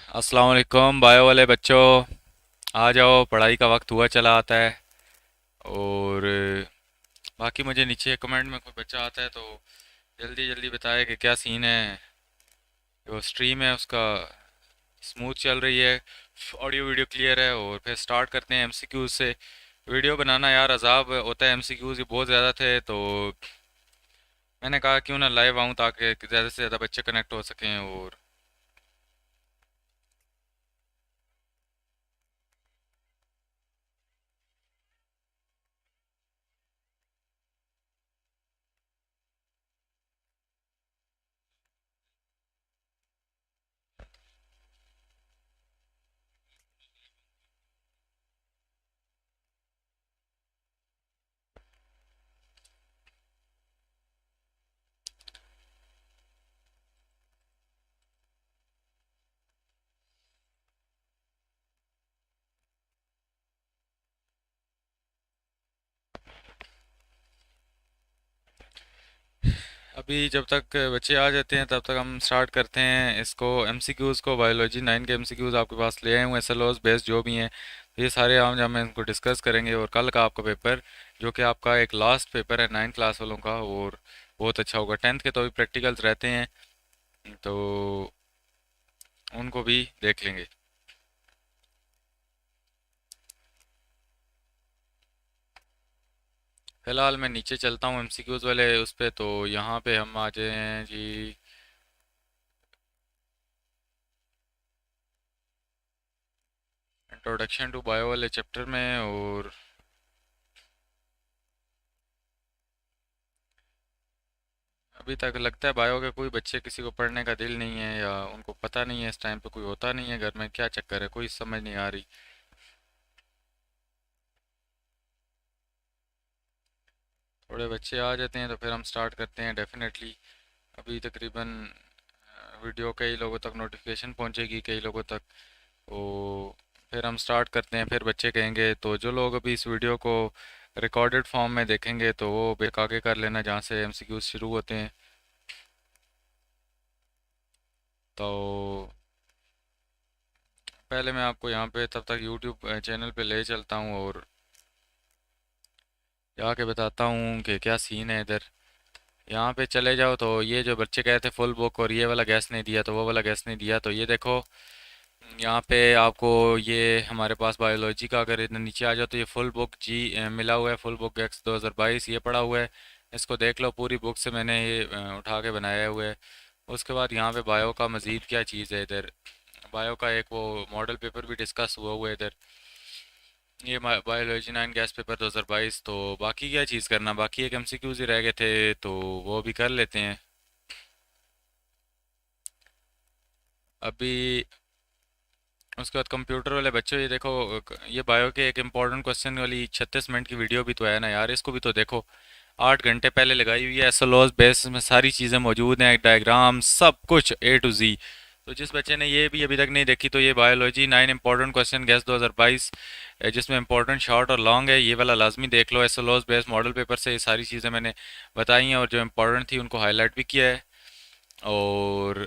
अस्सलाम वालेकुम बायो वाले बच्चों। आ जाओ, पढ़ाई का वक्त हुआ चला आता है। और बाकी मुझे नीचे कमेंट में कोई बच्चा आता है तो जल्दी जल्दी बताए कि क्या सीन है। जो स्ट्रीम है उसका स्मूथ चल रही है, ऑडियो वीडियो क्लियर है। और फिर स्टार्ट करते हैं एमसीक्यूज से। वीडियो बनाना यार अजाब होता है, एमसीक्यूज बहुत ज़्यादा थे तो मैंने कहा क्यों ना लाइव आऊँ ताकि ज़्यादा से ज़्यादा बच्चे कनेक्ट हो सकें। और अभी जब तक बच्चे आ जाते हैं तब तक हम स्टार्ट करते हैं इसको। एमसीक्यूज़ को बायोलॉजी 9 के एमसीक्यूज़ आपके पास ले आए हूँ, एसएलओस बेस्ड जो भी हैं। तो ये सारे आज हम इनको डिस्कस करेंगे। और कल का आपका पेपर जो कि आपका एक लास्ट पेपर है 9 क्लास वालों का, और बहुत अच्छा होगा। 10th के तो भी प्रैक्टिकल्स रहते हैं तो उनको भी देख लेंगे। फिलहाल मैं नीचे चलता हूँ एमसीक्यूज़ वाले उस पे, तो यहाँ पे हम आ जाए जी। इंट्रोडक्शन टू बायो वाले चैप्टर में। और अभी तक लगता है बायो के कोई बच्चे किसी को पढ़ने का दिल नहीं है, या उनको पता नहीं है इस टाइम पे कोई होता नहीं है घर में, क्या चक्कर है कोई समझ नहीं आ रही। थोड़े बच्चे आ जाते हैं तो फिर हम स्टार्ट करते हैं डेफिनेटली। अभी तकरीबन वीडियो कई लोगों तक नोटिफिकेशन पहुंचेगी, कई लोगों तक। तो फिर हम स्टार्ट करते हैं, फिर बच्चे कहेंगे। तो जो लोग अभी इस वीडियो को रिकॉर्डेड फॉर्म में देखेंगे तो वो बेक आगे कर लेना जहाँ से एमसीक्यूज शुरू होते हैं। तो पहले मैं आपको यहाँ पे तब तक यूट्यूब चैनल पे ले चलता हूँ और जाके बताता हूँ कि क्या सीन है इधर। यहाँ पे चले जाओ तो ये जो बच्चे कहे थे फुल बुक और ये वाला गैस नहीं दिया तो वो वाला गैस नहीं दिया, तो ये देखो यहाँ पे आपको ये हमारे पास बायोलॉजी का अगर इधर नीचे आ जाओ तो ये फुल बुक मिला हुआ है। फुल बुक गैस 2022 ये पड़ा हुआ है। इसको देख लो, पूरी बुक से मैंने ये उठा के बनाया हुआ है। उसके बाद यहाँ पे बायो का मज़ीद क्या चीज़ है इधर। बायो का एक वो मॉडल पेपर भी डिस्कस हुआ हुआ है इधर। ये बायोलॉजी 9 गैस पेपर 2022। तो बाकी क्या चीज़ करना, बाकी एक एमसीक्यूज ही रह गए थे तो वो भी कर लेते हैं अभी। उसके बाद कंप्यूटर वाले बच्चों ये देखो, ये बायो के एक इम्पोर्टेंट क्वेश्चन वाली 36 मिनट की वीडियो भी तो है ना यार, इसको भी तो देखो। 8 घंटे पहले लगाई हुई है, एसएलओस बेस में सारी चीज़ें मौजूद हैं, डायग्राम सब कुछ ए टू जी। तो जिस बच्चे ने ये भी अभी तक नहीं देखी तो ये बायोलॉजी 9 इंपॉर्टेंट क्वेश्चन गैस 2022 जिसमें इंपॉर्टेंट शॉर्ट और लॉन्ग है, ये वाला लाजमी देख लो। एसएलओस बेस मॉडल पेपर से ये सारी चीज़ें मैंने बताई हैं और जो इंपॉर्टेंट थी उनको हाईलाइट भी किया है। और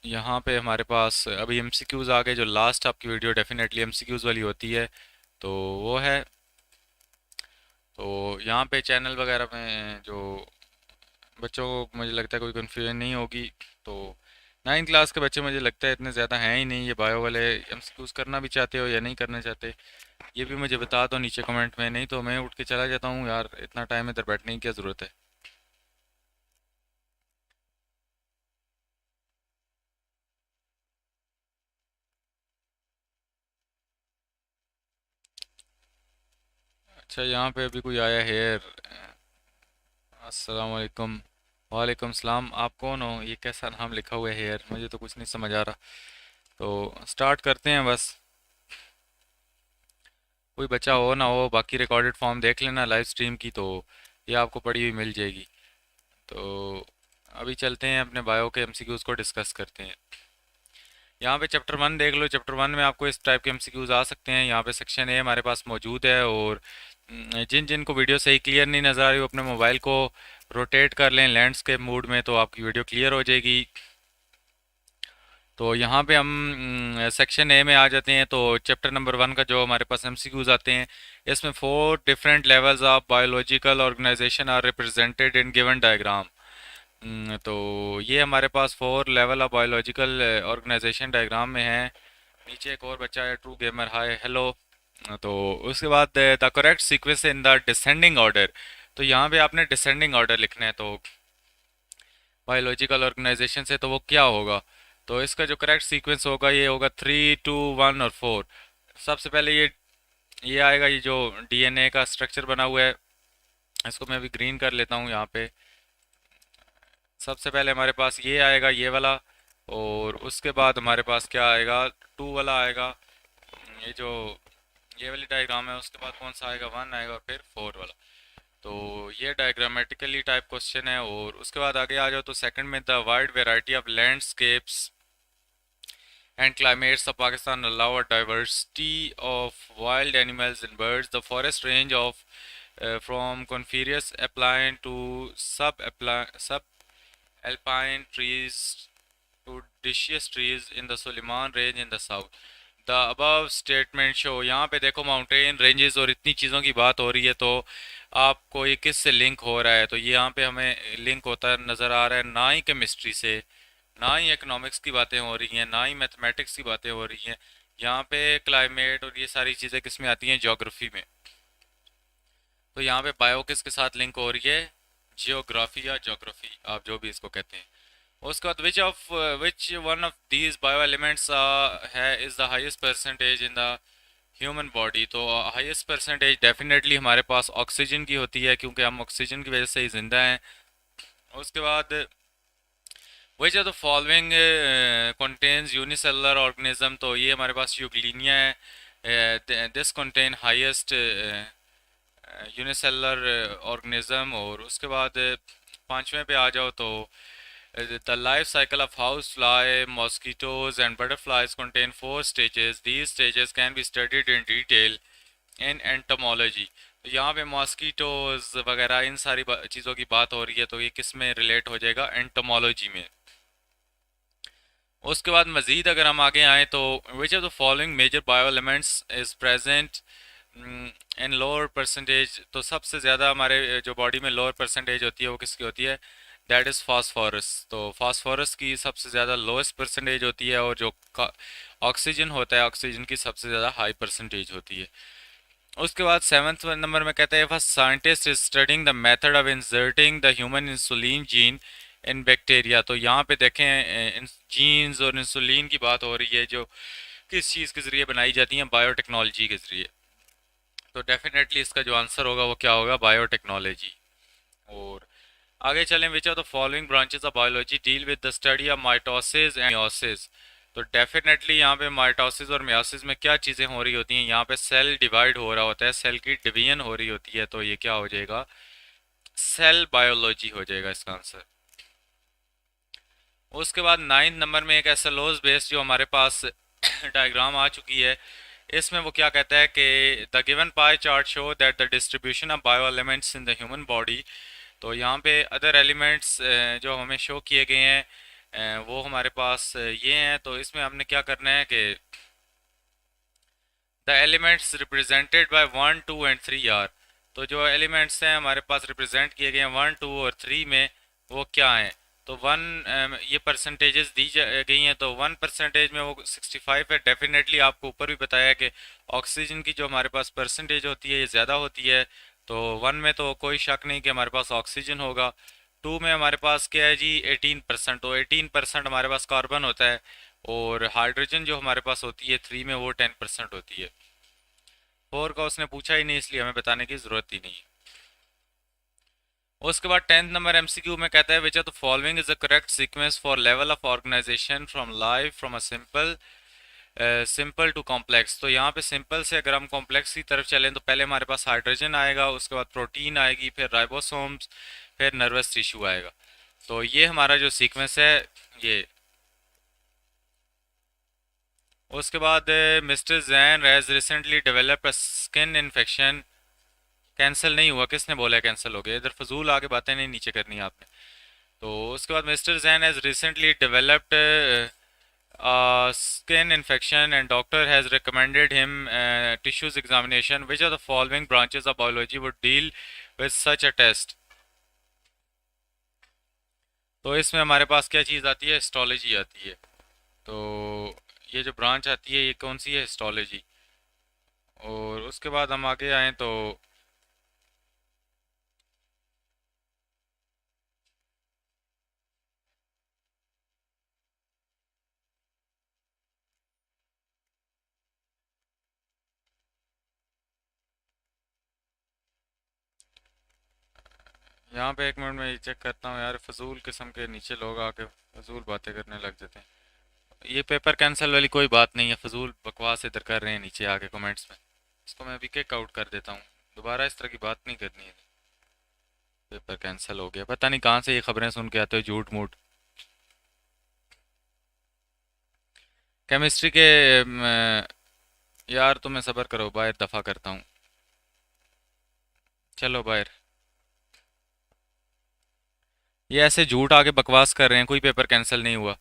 यहाँ पे हमारे पास अभी एमसीक्यूज आ गए। जो लास्ट आपकी वीडियो डेफिनेटली एमसीक्यूज वाली होती है तो वो है। तो यहाँ पे चैनल वगैरह में जो बच्चों को मुझे लगता है कोई कन्फ्यूजन नहीं होगी। तो 9 क्लास के बच्चे मुझे लगता है इतने ज़्यादा हैं ही नहीं, ये बायो वाले एमसीक्यूज करना भी चाहते हो या नहीं करना चाहते ये भी मुझे बता दो नीचे कमेंट में, नहीं तो मैं उठ के चला जाता हूँ यार, इतना टाइम इधर बैठने की क्या ज़रूरत है। अच्छा, यहाँ पे अभी कोई आया हेयर। अस्सलाम वालेकुम। वालेकुम सलाम। आप कौन हो, ये कैसा नाम लिखा हुआ है हेयर, मुझे तो कुछ नहीं समझ आ रहा। तो स्टार्ट करते हैं बस। कोई बच्चा हो ना हो, बाकी रिकॉर्डेड फॉर्म देख लेना लाइव स्ट्रीम की, तो ये आपको पड़ी हुई मिल जाएगी। तो अभी चलते हैं अपने बायो के एमसीक्यूज को डिस्कस करते हैं। यहाँ पे चैप्टर 1 देख लो। चैप्टर 1 में आपको इस टाइप के एमसीक्यूज आ सकते हैं। यहाँ पे सेक्शन ए हमारे पास मौजूद है। और जिन जिन को वीडियो सही क्लियर नहीं नज़र आ रही वो अपने मोबाइल को रोटेट कर लें लैंडस्केप मोड में, तो आपकी वीडियो क्लियर हो जाएगी। तो यहाँ पे हम सेक्शन ए में आ जाते हैं। तो चैप्टर नंबर 1 का जो हमारे पास एमसीक्यूज आते हैं, इसमें 4 different levels of biological organisation are represented in given diagram. तो ये हमारे पास 4 level of biological organisation diagram में है। नीचे एक और बच्चा है, ट्रू गेमर, हाय हेलो। तो उसके बाद the correct sequence in the descending order. तो यहाँ पे आपने डिसेंडिंग ऑर्डर लिखना है। तो बायोलॉजिकल ऑर्गेनाइजेशन से तो वो क्या होगा, तो इसका जो करेक्ट सीक्वेंस होगा ये होगा 3, 2, 1 और 4। सबसे पहले ये आएगा, ये जो डीएनए का स्ट्रक्चर बना हुआ है, इसको मैं अभी ग्रीन कर लेता हूँ यहाँ पे। सबसे पहले हमारे पास ये आएगा, ये वाला। और उसके बाद हमारे पास क्या आएगा, 2 वाला आएगा। ये जो ये वाली डायग्राम है, उसके बाद कौन सा आएगा, 1 आएगा और फिर 4 वाला। तो ये डायग्रामेटिकली टाइप क्वेश्चन है। और उसके बाद आगे आ जाओ तो सेकंड में, the wide variety of landscapes and climates of Pakistan allow a diversity of wild animals and birds. The forest range of from coniferous alpine to sub-alpine trees to deciduous trees in the Suleiman range in the south. The above statement show, यहाँ पे देखो mountain ranges और इतनी चीज़ों की बात हो रही है, तो आपको ये किस से लिंक हो रहा है, तो ये यहाँ पे हमें लिंक होता नज़र आ रहा है, ना ही केमिस्ट्री से, ना ही इकोनॉमिक्स की बातें हो रही हैं, ना ही मैथमेटिक्स की बातें हो रही हैं। यहाँ पे क्लाइमेट और ये सारी चीज़ें किस में आती हैं, ज्योग्राफी में। तो यहाँ पे बायो किसके साथ लिंक हो रही है, जियोग्राफी या ज्योग्राफी, आप जो भी इसको कहते हैं। उसके बाद which one of these bio elements है is the highest percentage in the human body. तो हाईएस्ट परसेंटेज डेफिनेटली हमारे पास ऑक्सीजन की होती है, क्योंकि हम ऑक्सीजन की वजह से ही जिंदा हैं। उसके बाद which of the following contains unicellular organism. तो ये हमारे पास यूग्लिनिया है, this contain highest unicellular organism. और उसके बाद पांचवें पे आ जाओ तो the life cycle of house fly, mosquitoes and butterflies contain 4 stages. These stages can be studied in detail in entomology. तो यहाँ पे मॉस्किटोज वगैरह इन सारी चीज़ों की बात हो रही है, तो ये किस में रिलेट हो जाएगा, एंटोमोलॉजी में। उसके बाद मज़ीद अगर हम आगे आएँ तो which of the following major bio elements is present in lower percentage. तो सबसे ज़्यादा हमारे जो बॉडी में लोअर परसेंटेज होती है वो किसकी होती है, दैट इज़ फास्फोरस। तो फास्फोरस की सबसे ज़्यादा लोएस्ट परसेंटेज होती है, और जो ऑक्सीजन होता है, ऑक्सीजन की सबसे ज़्यादा हाई परसेंटेज होती है। उसके बाद 7th नंबर में कहते हैं, first scientist is studying the method of inserting the human insulin gene in bacteria. तो यहाँ पे देखें जीन्स और इंसुलिन की बात हो रही है, जो किस चीज़ के ज़रिए बनाई जाती हैं, बायोटेक्नोलॉजी के ज़रिए। तो डेफिनेटली इसका जो आंसर होगा वो क्या होगा, बायोटेक्नोलॉजी। और आगे चलें, विच of the following branches of biology deal with the study of mitosis and meiosis. तो डेफिनेटली यहाँ पे माइटोसिस और मियोसिस में क्या चीज़ें हो रही होती हैं, यहाँ पे सेल डिवाइड हो रहा होता है, सेल की डिवीजन हो रही होती है। तो ये क्या हो जाएगा, सेल बायोलॉजी हो जाएगा इसका आंसर। उसके बाद 9th नंबर में एक एसएलओज बेस्ड जो हमारे पास डायग्राम आ चुकी है, इसमें वो क्या कहता है कि the given pie chart show that the distribution of bio elements in the human body. तो यहाँ पे अदर एलिमेंट्स जो हमें शो किए गए हैं वो हमारे पास ये हैं। तो इसमें हमने क्या करना है कि the elements represented by 1, 2 and 3 are. तो जो एलिमेंट्स हैं हमारे पास रिप्रेजेंट किए गए हैं 1, 2 और 3 में, वो क्या हैं, तो 1 ये परसेंटेजेस दी गई हैं। तो 1% में वो 65 है। डेफिनेटली आपको ऊपर भी बताया कि ऑक्सीजन की जो हमारे पास परसेंटेज होती है ये ज़्यादा होती है। तो 1 में तो कोई शक नहीं कि हमारे पास ऑक्सीजन होगा। 2 में हमारे पास क्या है जी, 18%। तो 18% हमारे पास कार्बन होता है, और हाइड्रोजन जो हमारे पास होती है 3 में, वो 10% होती है। 4 का उसने पूछा ही नहीं, इसलिए हमें बताने की ज़रूरत ही नहीं है। उसके बाद 10th नंबर एमसीक्यू में कहता है, which of the following is the correct sequence for level of organisation from life from a simple to complex. तो यहाँ पे सिंपल से अगर हम कॉम्प्लेक्स की तरफ चलें तो पहले हमारे पास हाइड्रोजन आएगा, उसके बाद प्रोटीन आएगी, फिर राइबोसोम्स, फिर नर्वस टिश्यू आएगा। तो ये हमारा जो सीक्वेंस है ये। उसके बाद mister Jain has recently developed a skin infection. Cancel नहीं हुआ, किसने बोला है कैंसिल हो गया, इधर फजूल आगे बातें नहीं नीचे करनी है आपने। तो उसके बाद mister Jain has recently developed skin infection and doctor has recommended him tissues examination. Which of the following branches of biology would deal with such a test? तो इसमें हमारे पास क्या चीज़ आती है? हिस्टोलॉजी आती है। तो ये जो ब्रांच आती है ये कौन सी है? हिस्टोलॉजी। और उसके बाद हम आगे आएँ तो यहाँ पे एक मिनट में चेक करता हूँ यार, फजूल किस्म के नीचे लोग आके फजूल बातें करने लग जाते हैं। ये पेपर कैंसिल वाली कोई बात नहीं है, फजूल बकवास इधर कर रहे हैं नीचे आके कमेंट्स में। इसको मैं अभी किक आउट कर देता हूँ, दोबारा इस तरह की बात नहीं करनी है। पेपर कैंसिल हो गया, पता नहीं कहाँ से ये खबरें सुन के आते हो झूठ मूठ। केमिस्ट्री के यार तुम्हें सब्र करो, बाहर दफ़ा करता हूँ। चलो बाहर। ये ऐसे झूठ आके बकवास कर रहे हैं, कोई पेपर कैंसिल नहीं हुआ।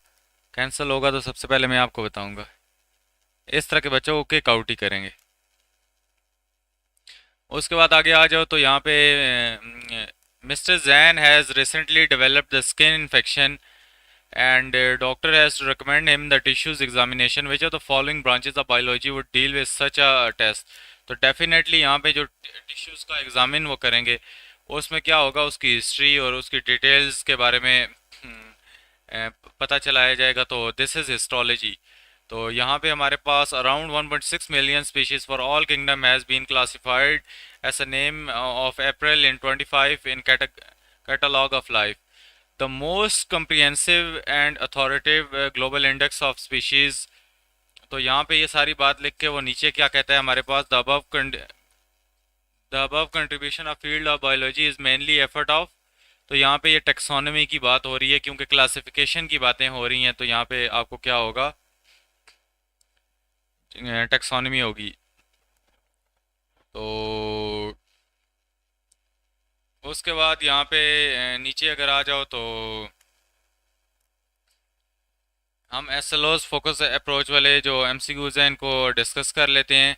कैंसिल होगा तो सबसे पहले मैं आपको बताऊंगा। इस तरह के बच्चों को किक आउट ही करेंगे। उसके बाद आगे आ जाओ तो यहाँ पे mister Jain has recently developed the skin infection and doctor has to recommend him the tissues examination. Which of the following branches of biology would deal with such a test? तो definitely यहाँ पे जो टिश्यूज़ का examine वो करेंगे उसमें क्या होगा, उसकी हिस्ट्री और उसकी डिटेल्स के बारे में पता चलाया जाएगा। तो दिस इज़ हिस्टोलॉजी। तो यहाँ पे हमारे पास around 1.6 million species for all kingdom has been classified as a name of April in 25 in catalogue of life. The most comprehensive and authoritative global index of species। तो यहाँ पे ये सारी बात लिख के वो नीचे क्या कहता है हमारे पास, the above contribution of field of biology is mainly effort of। तो यहाँ पे ये टेक्सोनॉमी की बात हो रही है, क्योंकि क्लासिफिकेशन की बातें हो रही हैं, तो यहाँ पे आपको क्या होगा, टेक्सोनॉमी होगी। तो उसके बाद यहाँ पे नीचे अगर आ जाओ तो हम एसएलओज फोकस अप्रोच वाले जो एमसीक्यूज हैं इनको डिस्कस कर लेते हैं।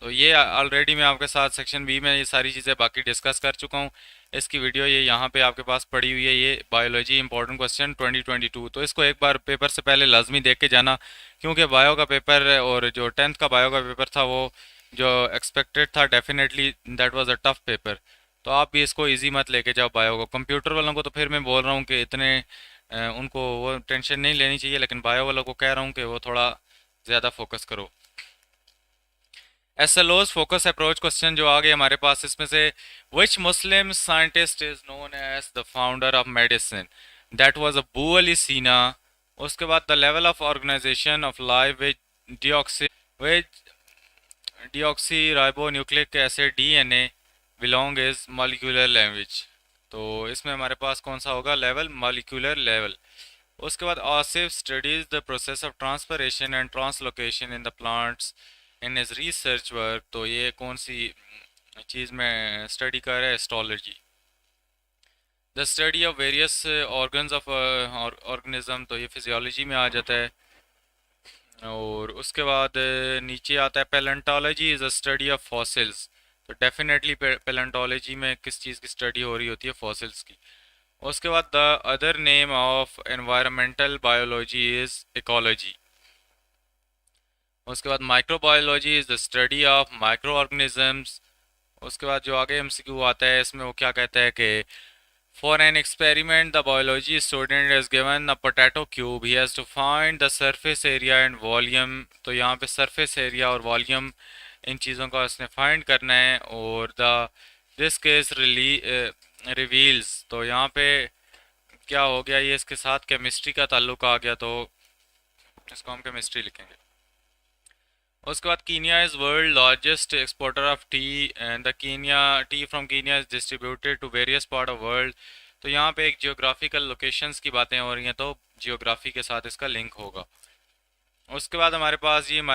तो ये ऑलरेडी मैं आपके साथ सेक्शन बी में ये सारी चीज़ें बाकी डिस्कस कर चुका हूँ। इसकी वीडियो ये यहाँ पे आपके पास पड़ी हुई है, ये बायोलॉजी इंपॉर्टेंट क्वेश्चन 2022। तो इसको एक बार पेपर से पहले लाजमी देख के जाना, क्योंकि बायो का पेपर और जो 10th का बायो का पेपर था वो जो एक्सपेक्टेड था, definitely that was a tough paper. तो आप भी इसको इजी मत लेके जाओ बायो को। कंप्यूटर वालों को तो फिर मैं बोल रहा हूँ कि इतने उनको वो टेंशन नहीं लेनी चाहिए, लेकिन बायो वालों को कह रहा हूँ कि वो थोड़ा ज़्यादा फोकस करो। एसएलओज फोकस अप्रोच क्वेश्चन जो आ गए हमारे पास, इसमें से which Muslim scientist is known as the founder of medicine? That was Abu Ali Sina. उसके बाद the level of organization of life which deoxyribonucleic acid DNA belong is molecular language. तो इसमें हमारे पास कौन सा होगा, level, molecular level. उसके बाद Asif studies the process of transpiration and translocation in the plants in his research work. तो ये कौन सी चीज़ में स्टडी कर रहा है? Astrology. The study of various organs of organism. तो ये फिजियोलॉजी में आ जाता है। और उसके बाद नीचे आता है palaeontology is a study of fossils. तो डेफिनेटली पैलेंटोलॉजी में किस चीज़ की स्टडी हो रही होती है? फॉसिल्स की। उसके बाद the other name of environmental biology is ecology. उसके बाद microbiology is the study of micro organisms. उसके बाद जो आगे एमसीक्यू आता है इसमें वो क्या कहता है कि for an experiment the biology student is given a potato cube, he has to find the surface area and volume. तो यहाँ पे सरफेस एरिया और वॉल्यूम इन चीज़ों का उसने फाइंड करना है। और द दिस केस रिवील्स। तो यहाँ पे क्या हो गया, ये इसके साथ केमिस्ट्री का ताल्लुक आ गया, तो इसको हम केमिस्ट्री लिखेंगे। उसके बाद Kenya is world largest exporter of tea and the Kenya tea from Kenya is distributed to various part of world. तो यहाँ पे एक जियोग्राफिकल लोकेशंस की बातें हो रही हैं, तो जियोग्राफी के साथ इसका लिंक होगा। उसके बाद हमारे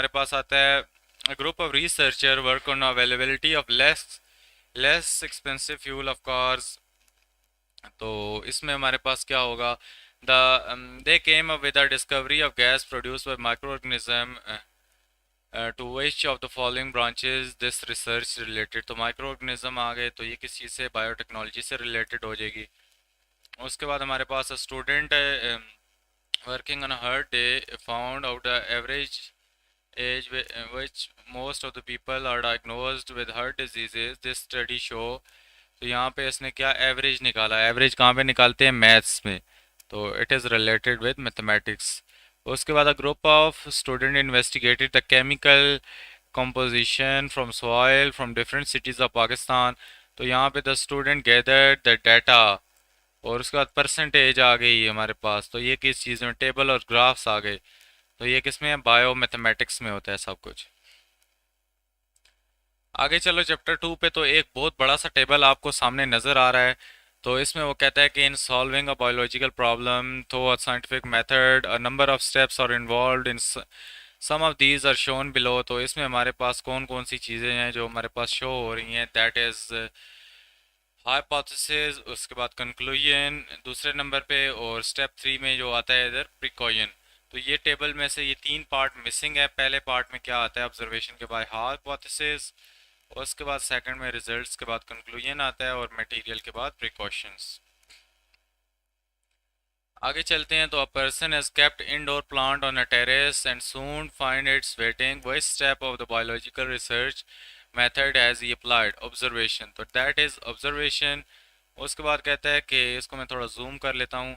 पास आता है group of researcher work on availability of less expensive fuel of cars. तो इसमें हमारे पास क्या होगा, They came up with the discovery of gas produced by microorganism. To which of the following branches this research related? तो microorganism आ गए, तो ये किस चीज़ से, बायोटेक्नोलॉजी से रिलेटेड हो जाएगी। उसके बाद हमारे पास student working on a hard day found out the average age which most of the people are diagnosed with heart diseases. This study show, तो यहाँ पे इसने क्या एवरेज निकाला, एवरेज कहाँ पे निकालते हैं, मैथ्स में, तो it is related with mathematics. उसके बाद a group of student investigated the chemical composition from soil from different cities of Pakistan। तो यहाँ पे the student gathered the data, और उसके बाद परसेंटेज आ गई हमारे पास, तो ये किस चीज़ में, टेबल और ग्राफ्स आ गए, तो ये किस में है, बायो मैथमेटिक्स में होता है सब कुछ। आगे चलो चैप्टर 2 पे, तो एक बहुत बड़ा सा टेबल आपको सामने नज़र आ रहा है। तो इसमें वो कहता है कि in solving a biological problem through a scientific method a number of steps are involved in some of these are shown below. तो इसमें हमारे पास कौन कौन सी चीज़ें हैं जो हमारे पास शो हो रही हैं, दैट इज़ हाइपोथेसिस, उसके बाद कंक्लूजन दूसरे नंबर पे, और स्टेप 3 में जो आता है इधर प्रिकॉशन। तो ये टेबल में से ये तीन पार्ट मिसिंग है। पहले पार्ट में क्या आता है, ऑब्जर्वेशन के बाद हाइपोथेसिस, उसके बाद सेकंड में रिजल्ट्स के बाद कंक्लूजन आता है, और मटेरियल के बाद प्रिकॉशंस। आगे चलते हैं, तो a person has kept indoor plant on a terrace and soon find its waiting, which step of the biological research method has he applied, observation, तो दैट इज ऑब्जर्वेशन। उसके बाद कहता है कि इसको मैं थोड़ा जूम कर लेता हूँ,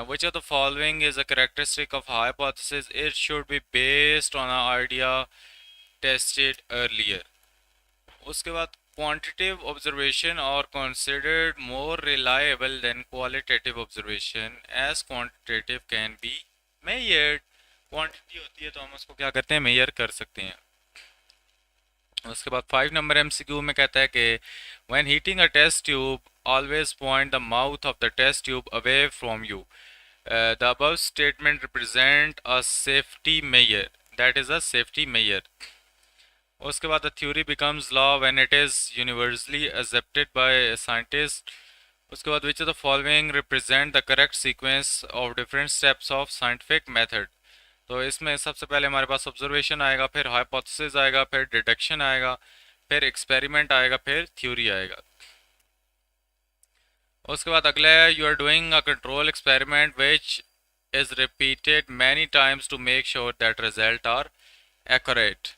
which of the following is a characteristic of hypothesis, it should be based on an idea tested earlier। उसके बाद quantitative observation are considered more reliable than qualitative observation as quantitative can be measured। Quantity होती है तो हम उसको क्या करते हैं, मेजर कर सकते हैं। उसके बाद 5 नंबर एमसीक्यू में कहता है कि when heating a test tube always point the mouth of the test tube away from you। The above statement represent a safety measure, that is a safety measure। उसके बाद the theory becomes law when it is universally accepted by scientists। उसके बाद which of the following represent the correct sequence of different steps of scientific method। तो इसमें सबसे पहले हमारे पास observation आएगा, फिर हाइपोथेसिस आएगा, फिर डिडक्शन आएगा, फिर एक्सपेरिमेंट आएगा, फिर थ्योरी आएगा। उसके बाद अगला है you are doing a control experiment which is repeated many times to make sure that result are accurate.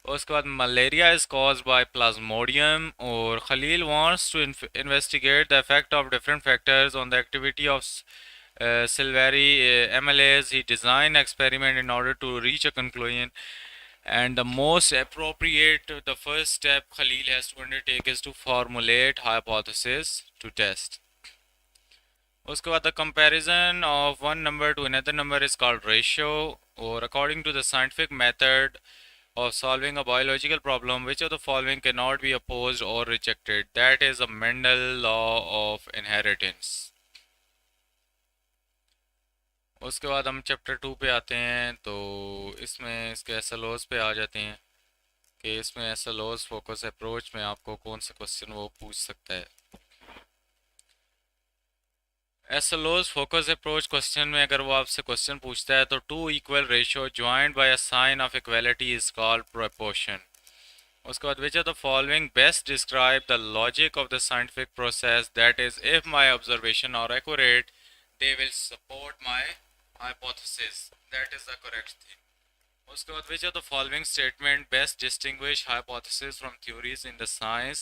उसके बाद malaria is cause by plasmodium, और Khalil wants to investigate the effect of different factors on the activity of silvery MLAs। He designed an experiment in order to reach a conclusion, and the most appropriate, the first step Khalil has to undertake is to formulate hypothesis to test। उसके बाद the comparison of one number to another number is called ratio, or according to the scientific method of solving a biological problem, which of the following cannot be opposed or rejected, that is a Mendel law of inheritance। उसके बाद हम chapter 2 पे आते हैं, तो इसमें इसके एसएलओज पे आ जाते हैं कि इसमें एसएलओज फोकस अप्रोच में आपको कौन सा क्वेश्चन वो पूछ सकता है। एसएलओज फोकस अप्रोच क्वेश्चन में अगर वो आपसे क्वेश्चन पूछता है तो two equal ratio joined by a sign of equality is called proportion. उसके बाद which are the following best describe the logic of the scientific process, that is if my observation are accurate they will support my hypothesis, that is the correct thing। उसके बाद which of the following statement best distinguish hypothesis from theories in the science,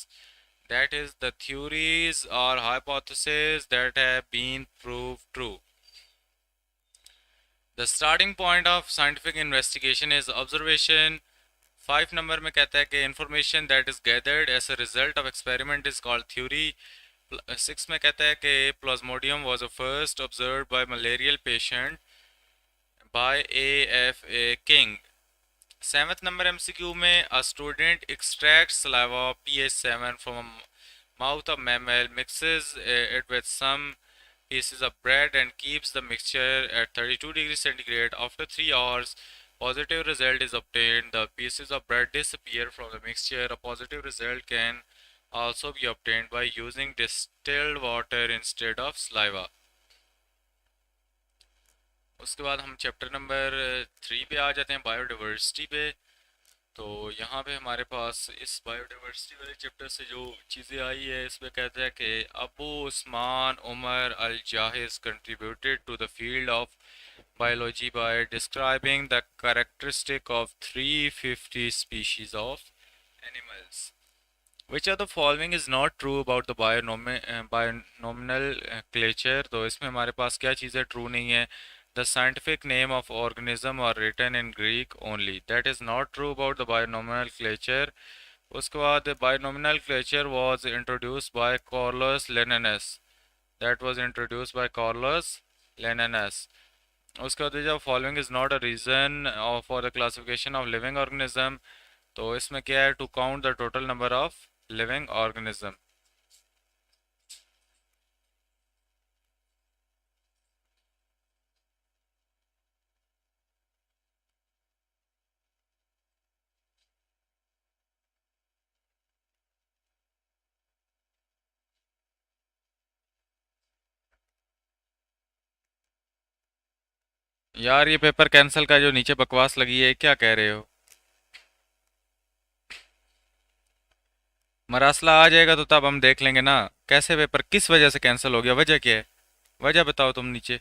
that is the theories or hypotheses that have been proved true। The starting point of scientific investigation is observation। 5 number में कहता है कि information that is gathered as a result of experiment is called theory। 6 में कहता है कि Plasmodium was first observed by malarial patient by A.F.A. King। 7th number MCQ में a student extracts saliva pH 7 from a mouth of mammal, mixes it with some pieces of bread and keeps the mixture at 32 degrees centigrade। After 3 hours positive result is obtained, the pieces of bread disappear from the mixture। A positive result can also be obtained by using distilled water instead of saliva। उसके बाद हम chapter number 3 पे आ जाते हैं, biodiversity पे। तो यहाँ पे हमारे पास इस बायोडाइवर्सिटी वाले चैप्टर से जो चीज़ें आई है, इसमें कहते हैं कि Abu Usman Umar al Jahiz contributed to the field of biology by describing the characteristic of 350 species of animals. Which of the following is not true about the binomial clature? तो इसमें हमारे पास क्या चीज़ें ट्रू नहीं है? The scientific name of organism are written in Greek only. That is not true about the binomial clature. उसके बाद binomial clature was introduced by Carolus Linnaeus. That was introduced by Carolus Linnaeus. उसके बाद जो following is not a reason for the classification of living organism. तो इसमें क्या है? To count the total number of living organism. यार ये paper cancel का जो नीचे बकवास लगी है, क्या कह रहे हो? मरासला आ जाएगा तो तब हम देख लेंगे ना। कैसे पेपर किस वजह से कैंसिल हो गया? वजह क्या है? वजह बताओ तुम नीचे।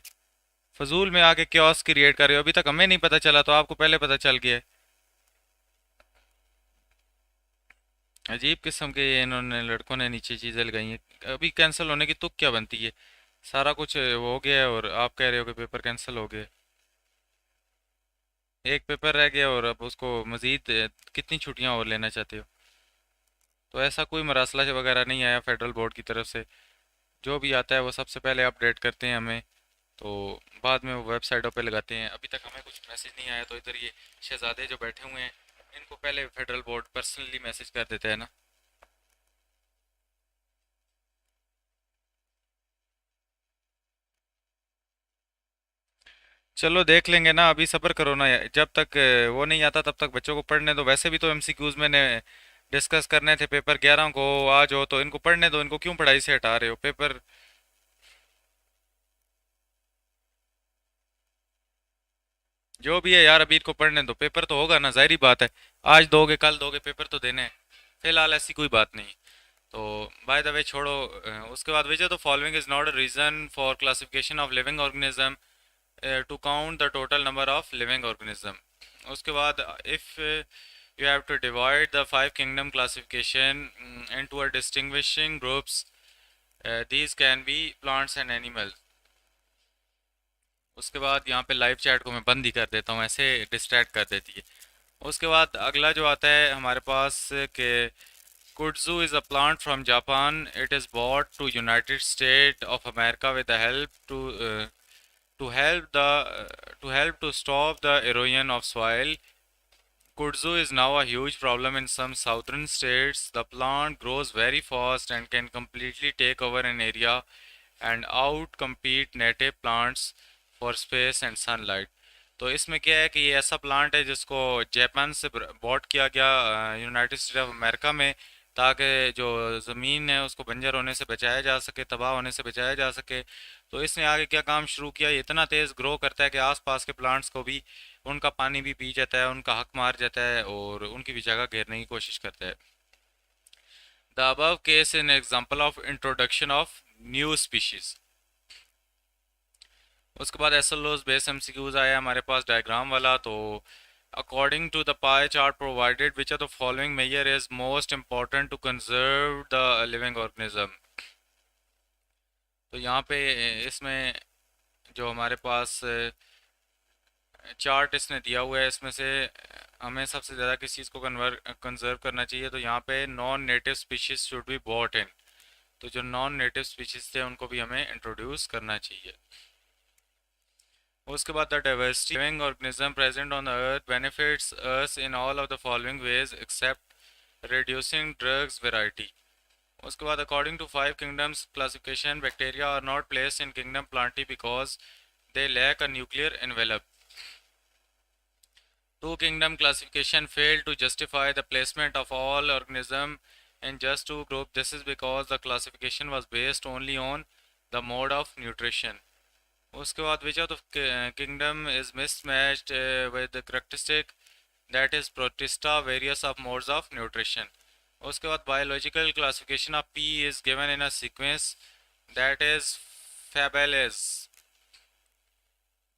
फजूल में आके क्योस क्रिएट कर रहे हो। अभी तक हमें नहीं पता चला तो आपको पहले पता चल गया है। अजीब किस्म के ये इन्होंने लड़कों ने नीचे चीज़ें लगाई हैं। अभी कैंसिल होने की तुक क्या बनती है? सारा कुछ हो गया है और आप कह रहे हो कि पेपर कैंसिल हो गया। एक पेपर रह गया और अब उसको मज़ीद कितनी छुट्टियां और लेना चाहते हो? तो ऐसा कोई मरासला वगैरह नहीं आया फेडरल बोर्ड की तरफ से। जो भी आता है वो सबसे पहले अपडेट करते हैं हमें, तो बाद में वो वेबसाइटों पे लगाते हैं। अभी तक हमें कुछ मैसेज नहीं आया, तो इधर ये शहजादे जो बैठे हुए हैं, इनको पहले फेडरल बोर्ड पर्सनली मैसेज कर देता है ना। चलो देख लेंगे ना, अभी सब्र करो ना। जब तक वो नहीं आता तब तक बच्चों को पढ़ने दो। वैसे भी तो एमसीक्यूज मैंने डिस्कस करने थे, पेपर 11 को आज हो, तो इनको पढ़ने दो। इनको क्यों पढ़ाई से हटा रहे हो? पेपर जो भी है यार, अभी इनको पढ़ने दो। पेपर तो होगा ना, जाहिर बात है। आज दोगे कल दोगे, पेपर तो देने हैं। फिलहाल ऐसी कोई बात नहीं। तो बाय द वे छोड़ो। उसके बाद which of the following is not a reason for classification of living organism to count the total number of living organism. उसके बाद if you have to divide the five kingdom classification into a distinguishing groups. These can be plants and animals. उसके बाद यहाँ पे live chat को मैं बंद ही कर देता हूँ, ऐसे डिस्ट्रैक्ट कर देती है। उसके बाद अगला जो आता है हमारे पास कि kudzu is a plant from Japan. It is bought to United State of America with the help to help the to help to stop the erosion of soil. Kudzu is now a huge problem in some southern states. The plant grows very fast and can completely take over an area and outcompete native plants for space and sunlight. तो इसमें क्या है कि ये ऐसा plant है जिसको Japan से बॉट किया गया यूनाइटेड स्टेट ऑफ अमेरिका में, ताकि जो ज़मीन है उसको बंजर होने से बचाया जा सके, तबाह होने से बचाया जा सके। तो इसने आगे क्या काम शुरू किया, ये इतना तेज़ ग्रो करता है कि आसपास के प्लांट्स को भी उनका पानी भी पी जाता है, उनका हक मार जाता है और उनकी भी जगह घेरने की कोशिश करता है। The above case in example of introduction of new species. उसके बाद एसएलओस बेस एमसीक्यूज आया हमारे पास डायग्राम वाला। तो according to the pie chart provided which of the following measure is most important to conserve the living organism. तो यहाँ पे इसमें जो हमारे पास चार्ट इसने दिया हुआ है, इसमें से हमें सबसे ज़्यादा किस चीज़ को कंजर्व करना चाहिए। तो यहाँ पे non native species should be bought in. तो जो नॉन नेटिव स्पीशीज थे उनको भी हमें इंट्रोड्यूस करना चाहिए। उसके बाद the diversity living organism present on the earth benefits us in all of the following ways except reducing drugs variety. उसके बाद according to five kingdoms classification bacteria are not placed in kingdom Plantae because they lack a nuclear envelope. Two kingdom classification failed to justify the placement of all organisms in just two groups. This is because the classification was based only on the mode of nutrition. उसके बाद which of the kingdom is mismatched with the characteristic that is protista various of modes of nutrition. उसके बाद biological classification of p is given in a sequence that is fabulous.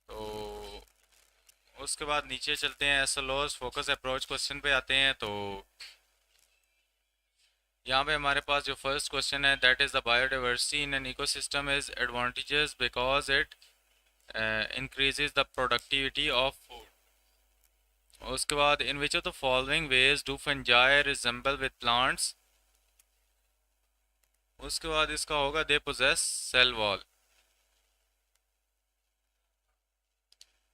तो उसके बाद नीचे चलते हैं, एसएलओस फोकस अप्रोच क्वेश्चन पे आते हैं। तो यहाँ पे हमारे पास जो फर्स्ट क्वेश्चन है, that is the biodiversity in an ecosystem is advantages because it increases the productivity of food. उसके बाद in which of the following ways do fungi resemble with plants. उसके बाद इसका होगा they possess cell wall.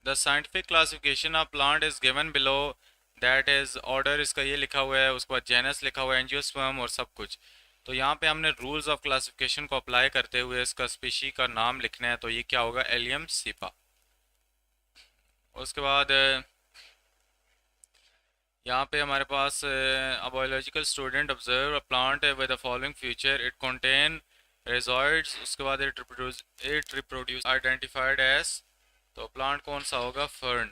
The scientific classification of plant is given below, that is order इसका ये लिखा हुआ है, उसके बाद जेनस लिखा हुआ है, एंजियोस्पर्म और सब कुछ। तो यहाँ पे हमने रूल्स ऑफ क्लासिफिकेशन को अप्लाई करते हुए इसका स्पीशी का नाम लिखना है। तो ये क्या होगा, एलियम सीपा। उसके बाद यहाँ पे हमारे पास a biological student observe a plant with the following future, it contain rhizoids. उसके बाद इट रिप्रोड्यूस आइडेंटिफाइड एज। तो प्लांट कौन सा होगा, फर्न।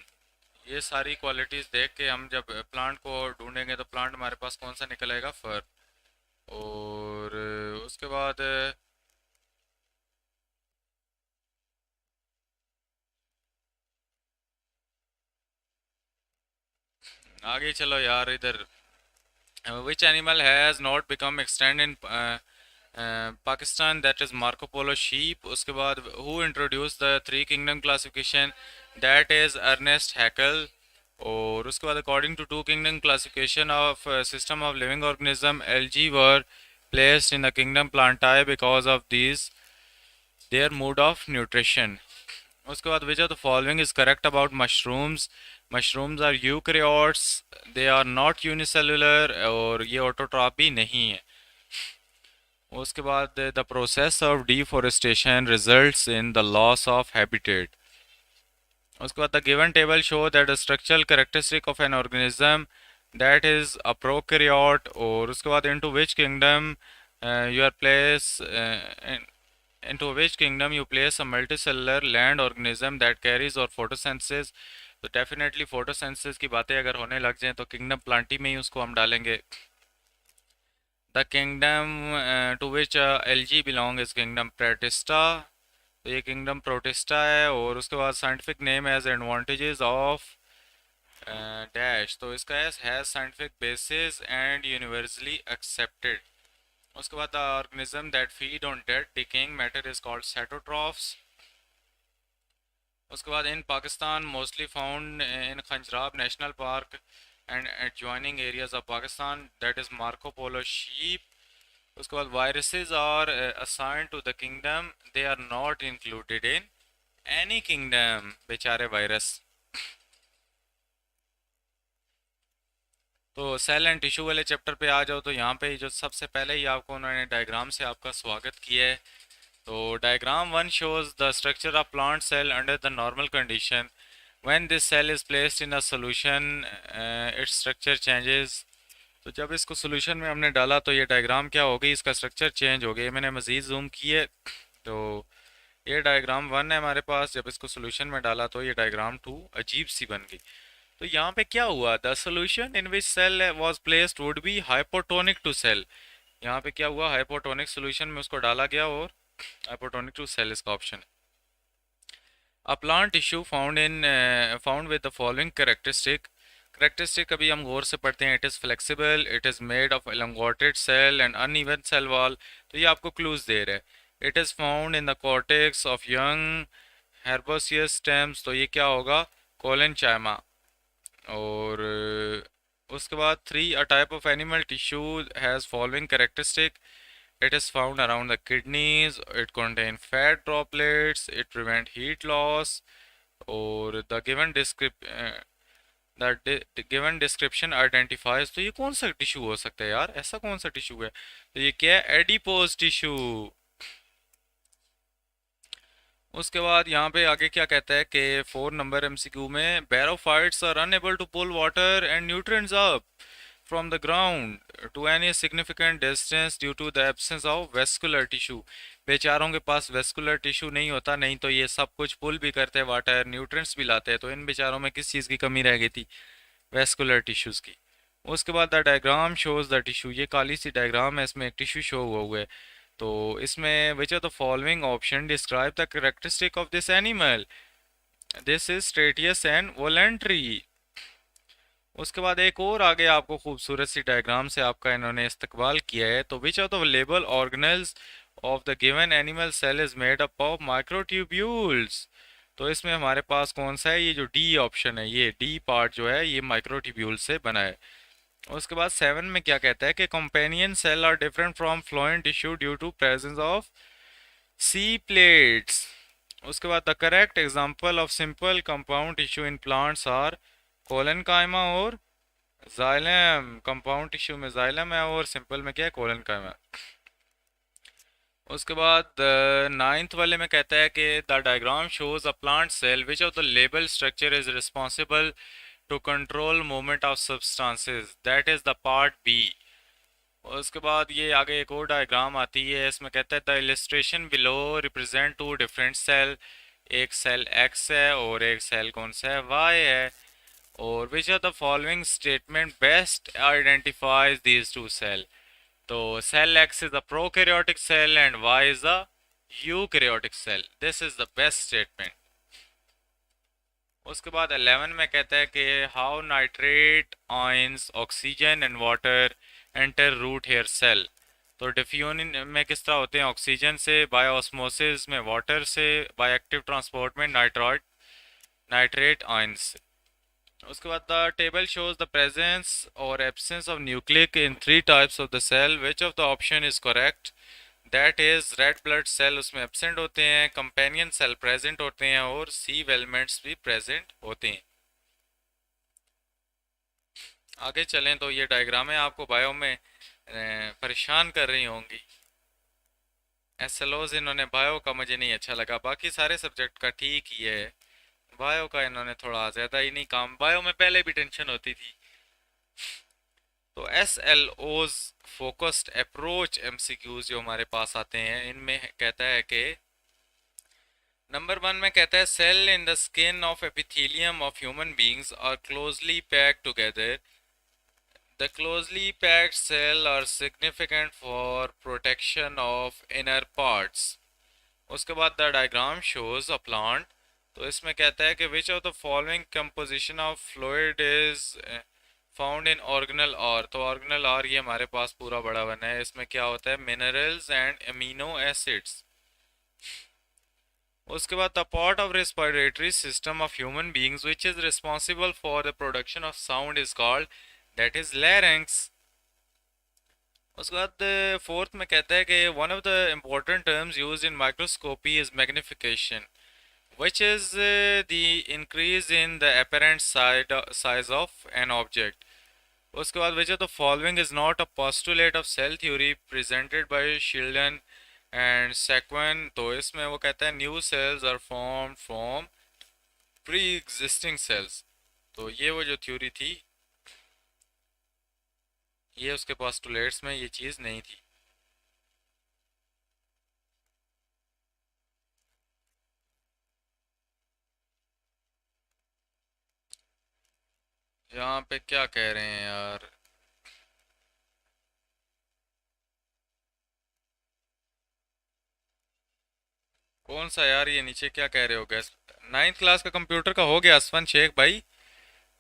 ये सारी क्वालिटीज़ देख के हम जब प्लांट को ढूंढेंगे तो प्लांट हमारे पास कौन सा निकल आएगा, फर। और उसके बाद आगे चलो यार इधर, which animal has not become extend in Pakistan, that is Marco Polo sheep. उसके बाद who introduce the three kingdom classification, that is Ernest Haeckel. और उसके बाद according to two kingdom classification of system of living organism, algae were placed in the kingdom plantae because of these their mode of nutrition. उसके बाद which of the following is correct about mushrooms? Mushrooms are eukaryotes, they are not unicellular और ये autotroph भी नहीं है। उसके बाद the process of deforestation results in the loss of habitat. उसके बाद the given table show that the structural characteristic of an organism that is a prokaryote। और उसके बाद into which kingdom you are placed into which kingdom you place a multicellular land organism that carries or photosynthesis। तो definitely photosynthesis की बातें अगर होने लग जाएं तो किंगडम प्लांटी में ही उसको हम डालेंगे। The kingdom to which algae belong is kingdom protista. तो ये किंगडम प्रोटिस्टा है। और उसके बाद scientific name as advantages of dash. तो इसका has scientific basis and universally accepted. उसके बाद the organism that feed on dead decaying matter is called saprotrophs. उसके बाद in Pakistan mostly found in Khunjerab national park and adjoining areas of Pakistan, that is Marco Polo sheep. उसके बाद viruses are assigned to the kingdom, they are not included in any kingdom. बेचारे virus. तो cell and tissue वाले chapter पे आ जाओ। तो यहाँ पे जो सबसे पहले ही आपको उन्होंने डायग्राम से आपका स्वागत किया है। तो diagram one shows the structure of plant cell under the normal condition, when this cell is placed in a solution its structure changes. तो जब इसको सॉल्यूशन में हमने डाला तो ये डायग्राम क्या हो गई, इसका स्ट्रक्चर चेंज हो गया। मैंने मज़ीद जूम किए तो ये डायग्राम वन है हमारे पास। जब इसको सॉल्यूशन में डाला तो ये डायग्राम टू अजीब सी बन गई। तो यहाँ पे क्या हुआ, the solution in which cell was placed would be hypotonic to cell. यहाँ पे क्या हुआ, हाइपोटोनिक सोल्यूशन में उसको डाला गया और हाइपोटोनिक टू सेल इसका ऑप्शन है। A plant tissue found with the following characteristic अभी हम गौर से पढ़ते हैं। It is flexible, it is made of elongated cell and uneven cell wall. तो ये आपको क्लूज दे रहा है। It is found in the cortex of young herbaceous stems. तो ये क्या होगा, कोलन चाइमा। और उसके बाद three, a type of animal tissue has following characteristic, it is found around the kidneys, it contain fat droplets, it prevent heat loss। और the given description identifies। तो ये कौन सा टिश्यू हो सकता है यार, ऐसा कौन सा टिश्यू है। तो ये क्या है, एडिपोज टिश्यू। उसके बाद यहाँ पे आगे क्या कहता है कि 4 नंबर एमसीक्यू में bryophytes are unable to pull water and nutrients up from the ground to any significant distance due to the absence of vascular tissue। बेचारों के पास वेस्कुलर टिश्यू नहीं होता, नहीं तो ये सब कुछ पुल भी करते हैं वाटर, न्यूट्रिएंट्स भी लाते हैं। तो इन बेचारों में किस चीज़ की कमी रह गई थी? वेस्कुलर टिश्यूज़ की। उसके बाद the diagram shows the tissue, ये काली सी डायग्राम है, इसमें एक टिश्यू शो हुआ है। तो इसमें which of the following option describe the characteristic of this animal? This is striated and voluntary. उसके बाद एक और आगे आपको खूबसूरत सी डायग्राम से आपका इन्होंने इस्तकबाल किया है। तो which of the label organelles of the given animal cell is made up of microtubules? तो इसमें हमारे पास कौन सा है? ये जो डी ऑप्शन है, ये डी पार्ट जो है ये माइक्रोट्यूब्यूल से बना है। उसके बाद 7 में क्या कहता है कि companion cell are different from phloem tissue due to presence of sieve plates. उसके बाद the correct example of simple compound tissue in plants are collenchyma और जाइलम। कंपाउंड टिश्यू में जाइलम है और सिंपल में क्या है? कोलन कायमा। उसके बाद नाइन्थ वाले में कहता है कि the diagram shows a plant cell which of the label structure is responsible to control movement of substances, that is the part B. उसके बाद ये आगे एक और डायग्राम आती है, इसमें कहता है the illustration below represent two different cell, एक सेल एक्स है और एक सेल कौन सा है? वाई है। और which of the following statement best identifies these two cell? तो cell X is the prokaryotic cell and Y is the eukaryotic cell. This is the best statement. उसके बाद 11 में कहता है कि how nitrate ions oxygen and water enter root hair cell. तो diffusion में किस तरह होते हैं? ऑक्सीजन से, बायोऑस्मोसिस में वाटर से, बायोएक्टिव ट्रांसपोर्ट में नाइट्रेट आयंस। उसके बाद the table shows the presence और absence of nucleic in 3 types of the cell, which of the option is correct? That is red blood cell उसमें एब्सेंट होते हैं, कंपेनियन सेल प्रेजेंट होते हैं और सी वेलमेंट्स भी प्रेजेंट होते हैं। आगे चलें तो ये डायग्रामें आपको बायो में परेशान कर रही होंगी। एसएलओज इन्होंने बायो का मुझे नहीं अच्छा लगा, बाकी सारे सब्जेक्ट का ठीक ही है, बायो का इन्होंने थोड़ा ज़्यादा ही नहीं काम, बायो में पहले भी टेंशन होती थी। तो एस एल ओज फोकस्ड अप्रोच एमसीक्यूज जो हमारे पास आते हैं, इनमें कहता है कि नंबर 1 में कहता है cell in the skin of epithelium of human beings are closely packed together, the closely packed cell are significant for protection of inner parts. उसके बाद the diagram shows a plant. तो इसमें कहता है कि which of the following composition of fluid is found in organelle R. तो organelle R ये हमारे पास पूरा बड़ा बना है, इसमें क्या होता है? Minerals and amino acids. उसके बाद the part of respiratory system of human beings which is responsible for the production of sound is called, that is larynx. उसके बाद फोर्थ में कहता है कि one of the important terms used in microscopy is magnification, which is the increase in the apparent size of an object. उसके बाद which of the following is not a postulate of cell theory presented by Sheldon and Saquon? तो इसमें वो कहता है new cells are formed from pre-existing cells। तो ये वो जो थ्योरी थी, ये उसके पोस्टुलेट्स में ये चीज़ नहीं थी। यहाँ पे क्या कह रहे हैं यार? कौन सा यार? ये नीचे क्या कह रहे हो? गैस 9th क्लास का कंप्यूटर का हो गया असफन शेख भाई,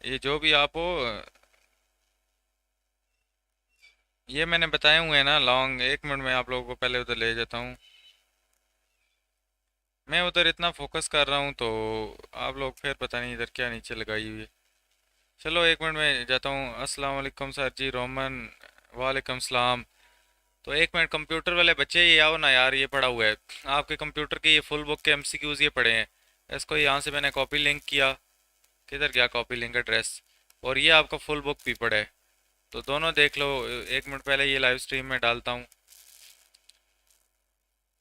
ये जो भी आप हो, ये मैंने बताए हुए हैं ना लॉन्ग। 1 मिनट में आप लोगों को पहले उधर ले जाता हूँ, मैं उधर इतना फोकस कर रहा हूँ तो आप लोग फिर पता नहीं इधर क्या नीचे लगाई हुई है। चलो 1 मिनट में जाता हूँ। अस्सलाम वालेकुम सर जी, रोमन वालेकुम सलाम। तो 1 मिनट, कंप्यूटर वाले बच्चे ये आओ ना यार, ये पड़ा हुआ है आपके कंप्यूटर की, ये फुल बुक के एमसीक्यूज ये पड़े हैं। इसको यहाँ से मैंने कॉपी लिंक किया, किधर गया कॉपी लिंक एड्रेस? और ये आपका फुल बुक भी पड़ा है, तो दोनों देख लो। 1 मिनट पहले ये लाइव स्ट्रीम में डालता हूँ।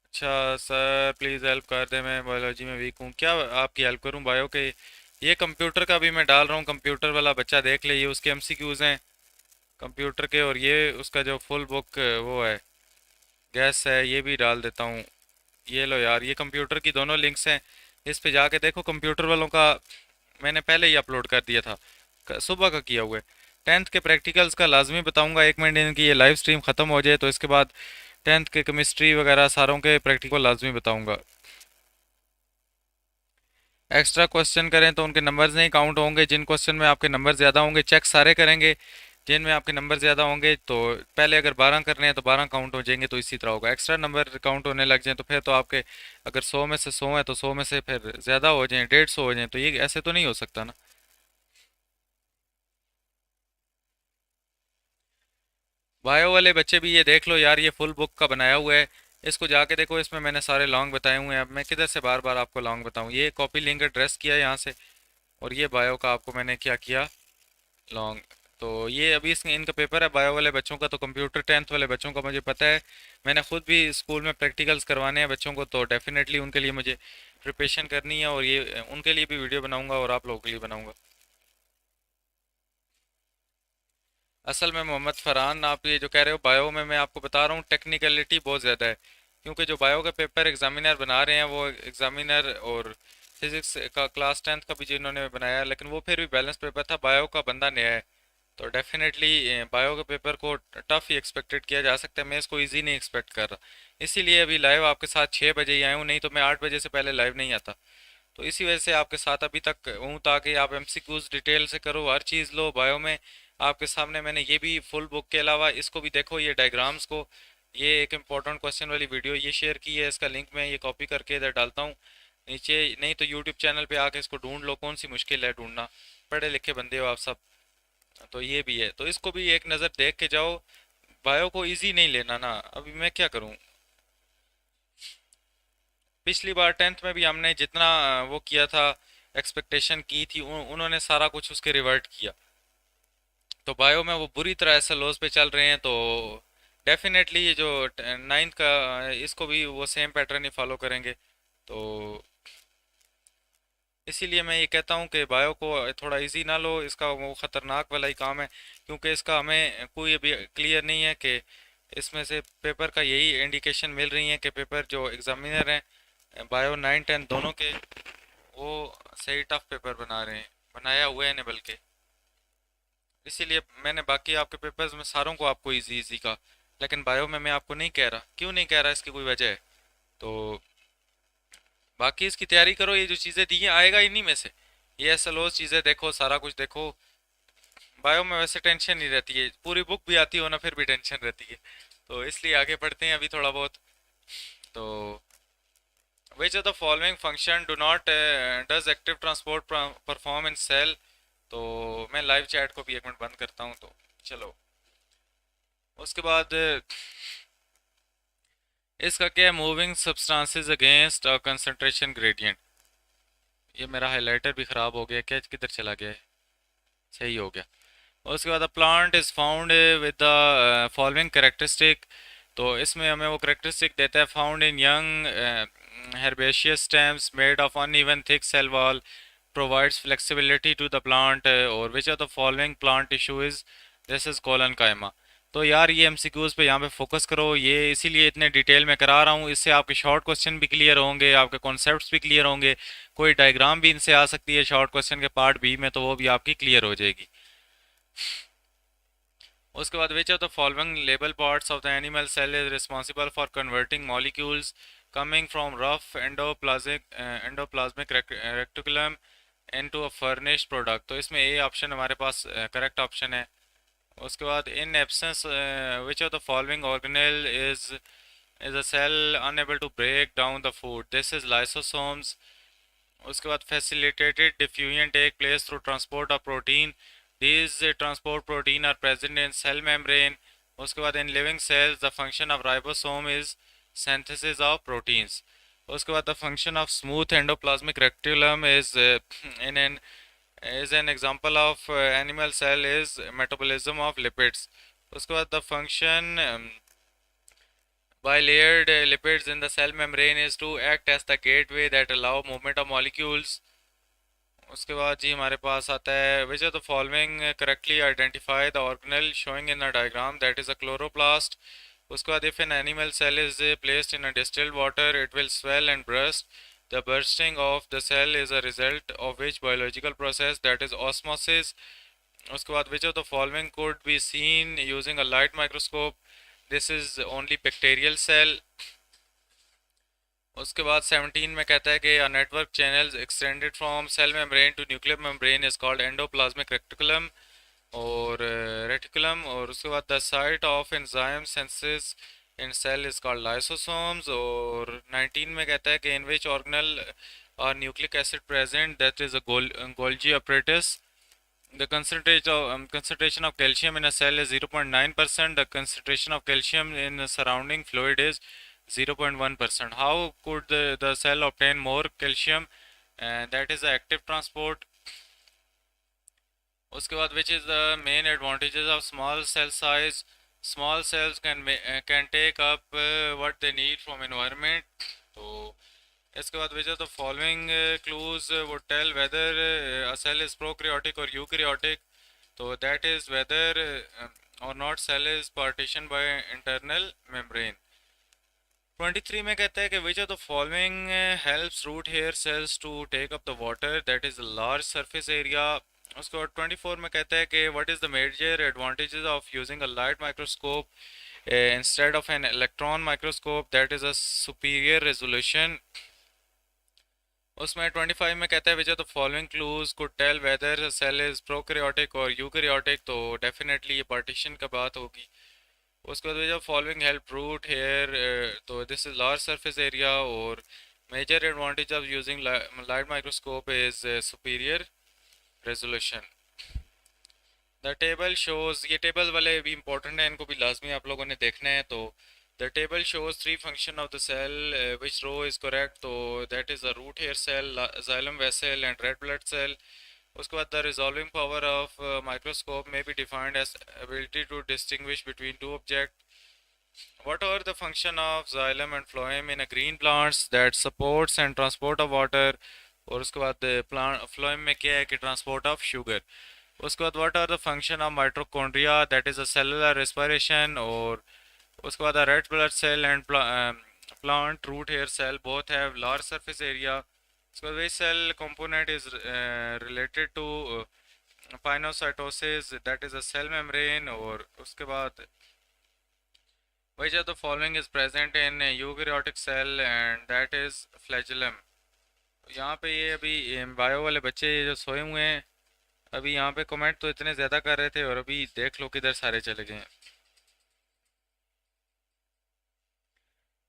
अच्छा सर प्लीज़ हेल्प कर दे, मैं बायोलॉजी में वीक हूँ। क्या आपकी हेल्प करूँ बायो के? ये कंप्यूटर का भी मैं डाल रहा हूँ, कंप्यूटर वाला बच्चा देख ले, ये उसके एमसीक्यूज हैं कंप्यूटर के, और ये उसका जो फुल बुक वो है गैस है, ये भी डाल देता हूँ। ये लो यार, ये कंप्यूटर की दोनों लिंक्स हैं, इस पे जाके देखो। कंप्यूटर वालों का मैंने पहले ही अपलोड कर दिया था, सुबह का किया हुआ है। 10th के प्रैक्टिकल्स का लाजमी बताऊंगा, 1 मिनट इनकी ये लाइव स्ट्रीम ख़त्म हो जाए तो इसके बाद 10th के केमिस्ट्री वगैरह सारों के प्रैक्टिकल लाजमी बताऊंगा। एक्स्ट्रा क्वेश्चन करें तो उनके नंबर्स नहीं काउंट होंगे, जिन क्वेश्चन में आपके नंबर ज़्यादा होंगे चेक सारे करेंगे, जिनमें आपके नंबर ज़्यादा होंगे तो पहले अगर 12 करने हैं तो 12 काउंट हो जाएंगे, तो इसी तरह होगा। एक्स्ट्रा नंबर काउंट होने लग जाए तो फिर तो आपके अगर 100 में से 100 है तो 100 में से फिर ज़्यादा हो जाए, 150 हो जाए, तो ये ऐसे तो नहीं हो सकता ना। बायो वाले बच्चे भी ये देख लो यार, ये फुल बुक का बनाया हुआ है, इसको जाके देखो, इसमें मैंने सारे लॉन्ग बताए हुए हैं। अब मैं किधर से बार बार आपको लॉन्ग बताऊं, ये कॉपी लिंक एड्रेस किया है यहाँ से, और ये बायो का आपको मैंने क्या किया, लॉन्ग। तो ये अभी इनका पेपर है बायो वाले बच्चों का, तो कंप्यूटर 10th वाले बच्चों का मुझे पता है, मैंने खुद भी स्कूल में प्रैक्टिकल्स करवाने हैं बच्चों को, तो डेफिनेटली उनके लिए मुझे प्रिपरेशन करनी है, और ये उनके लिए भी वीडियो बनाऊंगा और आप लोगों के लिए बनाऊंगा। असल में मोहम्मद फरहान, आप ये जो कह रहे हो बायो में, मैं आपको बता रहा हूँ टेक्निकलिटी बहुत ज़्यादा है, क्योंकि जो बायो का पेपर एग्जामिनर बना रहे हैं वो एग्जामिनर, और फिजिक्स का क्लास 10th का भी जिन्होंने बनाया, लेकिन वो फिर भी बैलेंस पेपर था, बायो का बंदा नया है, तो डेफिनेटली बायो के पेपर को टफ ही एक्सपेक्टेड किया जा सकता है, मैं इसको इजी नहीं एक्सपेक्ट कर रहा, इसीलिए अभी लाइव आपके साथ 6 बजे ही आया हूँ, नहीं तो मैं 8 बजे से पहले लाइव नहीं आता। तो इसी वजह से आपके साथ अभी तक हूँ, ताकि आप एमसीक्यूज डिटेल से करो, हर चीज़ लो बायो में। आपके सामने मैंने ये भी फुल बुक के अलावा इसको भी देखो, ये डायग्राम्स को, ये एक इम्पोर्टेंट क्वेश्चन वाली वीडियो ये शेयर की है, इसका लिंक मैं ये कॉपी करके इधर डालता हूँ नीचे, नहीं तो यूट्यूब चैनल पे आके इसको ढूंढ लो, कौन सी मुश्किल है ढूंढना, पढ़े लिखे बंदे हो आप सब। तो ये भी है, तो इसको भी एक नज़र देख के जाओ, बायो को इजी नहीं लेना ना। अभी मैं क्या करूँ, पिछली बार 10th में भी हमने जितना वो किया था, एक्सपेक्टेशन की थी, उन्होंने सारा कुछ उसके रिवर्ट किया, तो बायो में वो बुरी तरह ऐसे लॉस पे चल रहे हैं, तो डेफिनेटली ये जो 9th का इसको भी वो सेम पैटर्न ही फॉलो करेंगे। तो इसीलिए मैं ये कहता हूँ कि बायो को थोड़ा इजी ना लो, इसका वो ख़तरनाक वाला ही काम है, क्योंकि इसका हमें कोई अभी क्लियर नहीं है कि इसमें से पेपर का यही इंडिकेशन मिल रही है कि पेपर जो एग्ज़ामिनर हैं बायो 9 10 दोनों के, वो सही टफ पेपर बना रहे हैं, बनाया हुआ है ने बल्कि। इसीलिए मैंने बाकी आपके पेपर्स में सारों को आपको इजी इजी का, लेकिन बायो में मैं आपको नहीं कह रहा, क्यों नहीं कह रहा, इसकी कोई वजह है। तो बाकी इसकी तैयारी करो, ये जो चीज़ें दी हैं आएगा इन्हीं में से, ये ऐसा लो चीज़ें देखो, सारा कुछ देखो। बायो में वैसे टेंशन नहीं रहती है, पूरी बुक भी आती हो ना फिर भी टेंशन रहती है, तो इसलिए आगे पढ़ते हैं अभी थोड़ा बहुत। तो which of the following function do not does active transport perform in cell। तो मैं लाइव चैट को भी 1 मिनट बंद करता हूँ, तो चलो उसके बाद इसका क्या है, moving substances against a concentration gradient. ये मेरा हाइलाइटर भी ख़राब हो गया, क्या किधर चला गया है, सही हो गया। और उसके बाद plant is found with the following characteristic, तो इसमें हमें वो करेक्टरिस्टिक देता है, found in young herbaceous stems made of uneven thick cell wall, provides flexibility to the plant, or which of the following plant tissue is this is colon तो यार ये MCQs पे यहाँ पे फोकस करो, ये इसीलिए इतने डिटेल में करा रहा हूँ, इससे आपके शॉर्ट क्वेश्चन भी क्लियर होंगे, आपके कॉन्सेप्ट्स भी क्लियर होंगे, कोई डायग्राम भी इनसे आ सकती है शॉर्ट क्वेश्चन के पार्ट बी में, तो वो भी आपकी क्लियर हो जाएगी। उसके बाद which of the following label parts of the animal cell is responsible for converting molecules coming from rough endoplasmic reticulum into a furnished product, तो इसमें ए ऑप्शन हमारे पास करेक्ट ऑप्शन है। उसके बाद in absence which of the following organelle is a cell unable to break down the food, this is lysosomes. उसके बाद facilitated diffusion take place through transport of protein, these transport protein are present in cell membrane। उसके बाद in living cells the function of ribosome is synthesis of proteins। उसके बाद the function of smooth endoplasmic reticulum is in an is an example of animal cell is metabolism of lipids। उसके बाद the function by layered lipids in the cell membrane is to act as the gateway that allow movement of molecules। उसके बाद जी हमारे पास आता है which are the following correctly identify the organelle showing in a diagram that is a chloroplast. उसके बाद if an animal cell is placed in a distilled water, it will swell and burst. The bursting of the cell is a result of which biological process, that is osmosis. उसके बाद which of the following could be seen using a light microscope? This is only bacterial cell. उसके बाद 17 में कहता है कि a network channels extended from cell membrane to nuclear membrane is called endoplasmic reticulum और reticulum. और उसके बाद the site of enzyme senses in cell is called lysosomes. और 19 में कहता है कि in which organelle are nucleic acid present, that is a Golgi apparatus. The concentration of calcium in a cell is 0.9%. The concentration of calcium in the surrounding fluid is 0.1%. How could the cell obtain more calcium? And that is the active transport. उसके बाद which is the main advantages of small cell size? Small cells can take up what they need from environment. तो इसके बाद which of the following clues would tell whether a cell is prokaryotic or eukaryotic? तो that is whether or not cell is partitioned by internal membrane. 23 में कहता है कि which of the following helps root hair cells to take up the water, that is a large surface area. उसके बाद 24 में कहता है कि what is the major advantages of using a light microscope instead of an electron microscope, that is a superior resolution. उसमें 25 में कहता है which of the following clues could tell whether a cell is prokaryotic or eukaryotic, तो definitely ये partition का बात होगी। उसके बाद which of the following help root hair, तो this is large surface area और major advantage of using light microscope is superior resolution. The table shows, ये टेबल वाले भी important है, इनको भी लाजमी आप लोगों ने देखना है। तो the table shows three function of the cell, which row is correct? तो that is a root hair cell, xylem vessel and red blood cell. उसके बाद the resolving power of microscope may be defined as ability to distinguish between two objects. What are the function of xylem and phloem in a green plants? That supports and transport of water. और उसके बाद plant phloem में क्या है कि transport of sugar. उसके बाद what are the function of mitochondria? That is a cellular respiration. और उसके बाद red blood cell and plant root hair cell both have large surface area. उसके बाद which cell component is related to pinocytosis? That is a cell membrane. और उसके बाद which of the following is present in eukaryotic cell? And that is flagellum. यहाँ पे ये अभी bio वाले बच्चे जो सोए हुए हैं, अभी यहाँ पे कमेंट तो इतने ज़्यादा कर रहे थे और अभी देख लो किधर सारे चले गए हैं।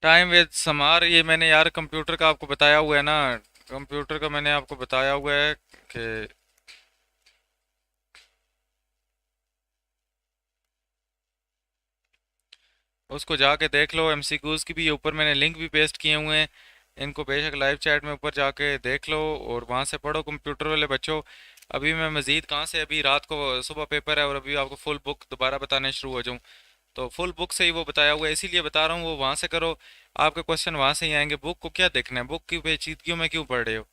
टाइम विद समार, ये मैंने यार कंप्यूटर का आपको बताया हुआ है ना, कंप्यूटर का मैंने आपको बताया हुआ है कि उसको जाके देख लो। एमसीक्यूज की भी ऊपर मैंने लिंक भी पेस्ट किए हुए हैं, इनको बेशक लाइव चैट में ऊपर जाके देख लो और वहाँ से पढ़ो कंप्यूटर वाले बच्चों। अभी मैं मज़ीद कहाँ से, अभी रात को सुबह पेपर है और अभी आपको फुल बुक दोबारा बताने शुरू हो जाऊँ? तो फुल बुक से ही वो बताया हुआ है, इसीलिए बता रहा हूँ वो वहाँ से करो, आपके क्वेश्चन वहाँ से ही आएंगे। बुक को क्या देखना है, बुक की पेचीदगियों में क्यों पढ़ रहे हो?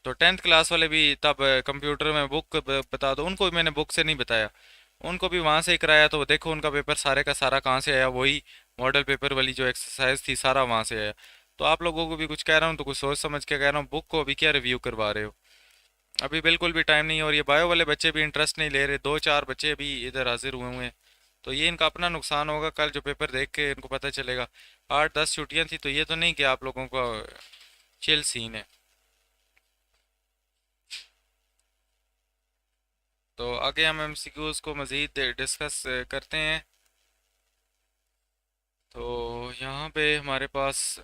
तो 10th क्लास वाले भी तब कंप्यूटर में बुक बता दो, उनको भी मैंने बुक से नहीं बताया, उनको भी वहाँ से ही कराया। तो देखो उनका पेपर सारे का सारा कहाँ से आया, वही मॉडल पेपर वाली जो एक्सरसाइज थी सारा वहाँ से आया। तो आप लोगों को भी कुछ कह रहा हूँ तो कुछ सोच समझ के कह रहा हूँ, बुक को अभी क्या रिव्यू करवा रहे हो? अभी बिल्कुल भी टाइम नहीं है। और ये बायो वाले बच्चे भी इंटरेस्ट नहीं ले रहे, दो चार बच्चे अभी इधर हाजिर हुए हुए हैं, तो ये इनका अपना नुकसान होगा, कल जो पेपर देख के इनको पता चलेगा। 8-10 छुट्टियां थी, तो ये तो नहीं कि आप लोगों का चिल सीन है। तो आगे हम एमसीक्यूज को मज़ीद डिस्कस करते हैं। तो यहाँ पे हमारे पास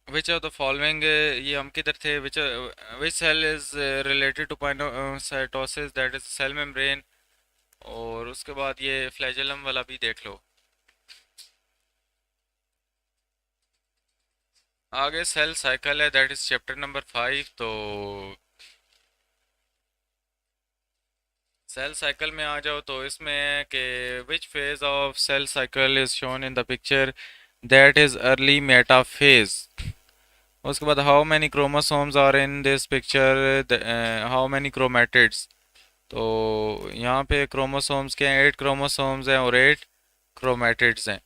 विच ऑफ द फॉलोइंग, ये हम किधर थे, which cell is related to pinocytosis, that is cell membrane. और उसके बाद ये फ्लैजेलम वाला भी देख लो। आगे सेल साइकिल है, दैट इज चैप्टर नंबर 5। तो सेल साइकिल में आ जाओ तो इसमें है कि which phase of cell cycle is shown in the picture, that is early metaphase. उसके बाद how many chromosomes are in this picture, how many chromatids. तो यहाँ पे क्रोमोसोम्स के हैं, 8 क्रोमोसोम्स हैं और 8 क्रोमेटिड्स हैं।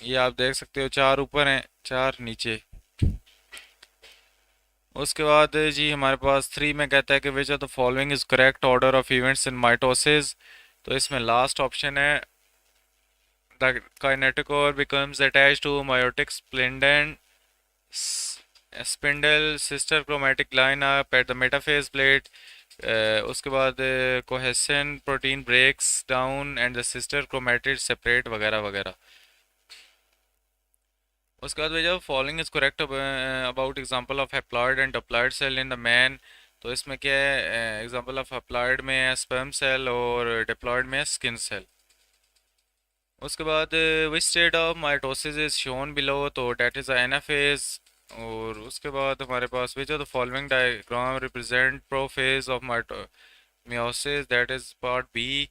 ये आप देख सकते हो, 4 ऊपर हैं, 4 नीचे। उसके बाद जी हमारे पास 3 में कहता है कि which of the following is correct order of events in mitosis. तो इसमें लास्ट ऑप्शन है the kinetochore becomes attached to meiotic splendent spindle sister chromatic line up at the metaphase plate. उसके बाद cohesion protein breaks down and the sister chromatids separate वगैरह वगैरह। उसके बाद भैया following is correct about example of haploid and diploid cell in the man. तो इसमें क्या है, एग्जांपल ऑफ हैप्लॉइड में है स्पर्म सेल और डिप्लॉइड में है स्किन सेल। उसके बाद which state of mitosis is shown below, तो डेट इज एनाफेज। और उसके बाद हमारे पास which of the following diagram represent prophase of meiosis, that is part B.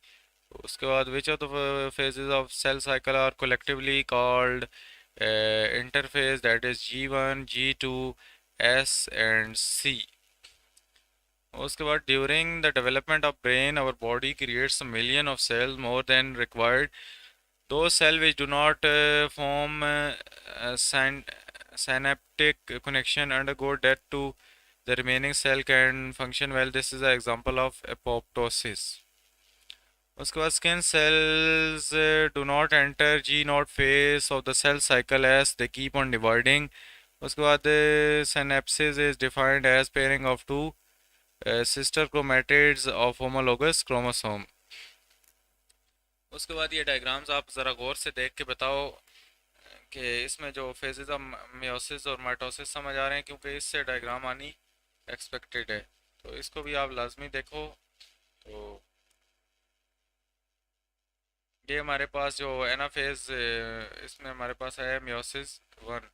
उसके बाद which of the phases of cell cycle are collectively called interphase, that is G1, G2, S and C। उसके बाद during the development of brain our body creates a million of cells more than required. Those cells which do not form synaptic connection undergo death to the remaining cell can function well. This is an example of apoptosis. उसके बाद skin cells do not enter G naught phase of the cell cycle as they keep on dividing. उसके बाद synapsis is defined as pairing of two sister chromatids of homologous chromosome. उसके बाद ये diagrams आप ज़रा गौर से देख के बताओ कि इसमें जो फेजेस ऑफ मियोसिस और माइटोसिस समझ आ रहे हैं, क्योंकि इससे डायग्राम आनी एक्सपेक्टेड है। तो इसको भी आप लाजमी देखो। तो ये हमारे पास जो एनाफेज, इसमें हमारे पास है मियोसिस 1।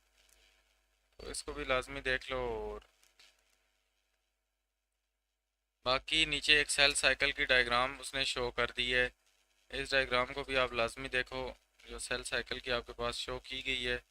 तो इसको भी लाजमी देख लो। और बाकी नीचे एक सेल साइकिल की डायग्राम उसने शो कर दी है, इस डायग्राम को भी आप लाजमी देखो जो सेल साइकिल की आपके पास शो की गई है।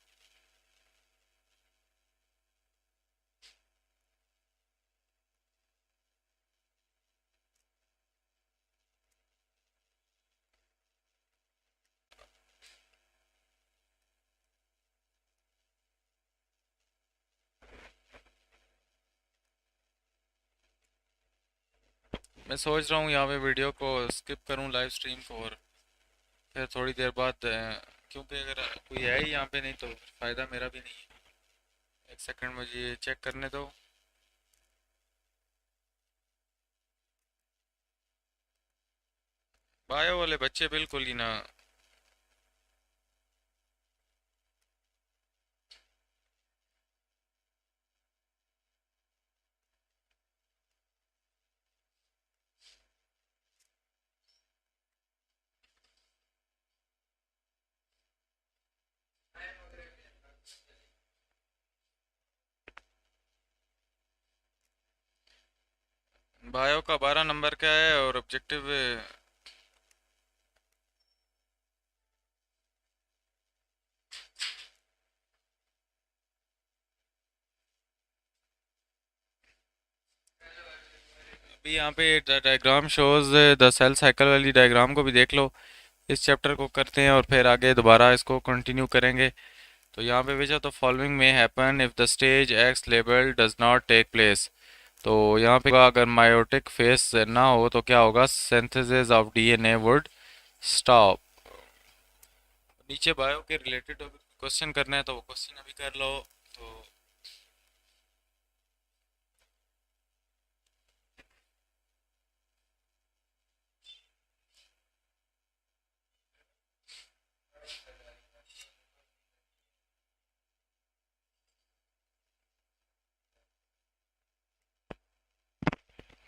मैं सोच रहा हूँ यहाँ पे वीडियो को स्किप करूँ लाइव स्ट्रीम को, और फिर थोड़ी देर बाद क्योंकि अगर कोई है ही यहाँ पे नहीं तो फ़ायदा मेरा भी नहीं है। एक सेकंड मुझे चेक करने दो। बायो वाले बच्चे बिल्कुल ही ना। बायो का 12 नंबर का है और ऑब्जेक्टिव भी यहाँ पे diagram shows the cell cycle वाली डायग्राम को भी देख लो। इस चैप्टर को करते हैं और फिर आगे दोबारा इसको कंटिन्यू करेंगे। तो यहाँ पे विच ऑफ द फॉलोइंग में happen if the stage X label does not take place. तो यहाँ पे अगर मायोटिक फेस ना हो तो क्या होगा, synthesis of DNA would stop. नीचे बायो के रिलेटेड क्वेश्चन करना है तो वो क्वेश्चन अभी कर लो। तो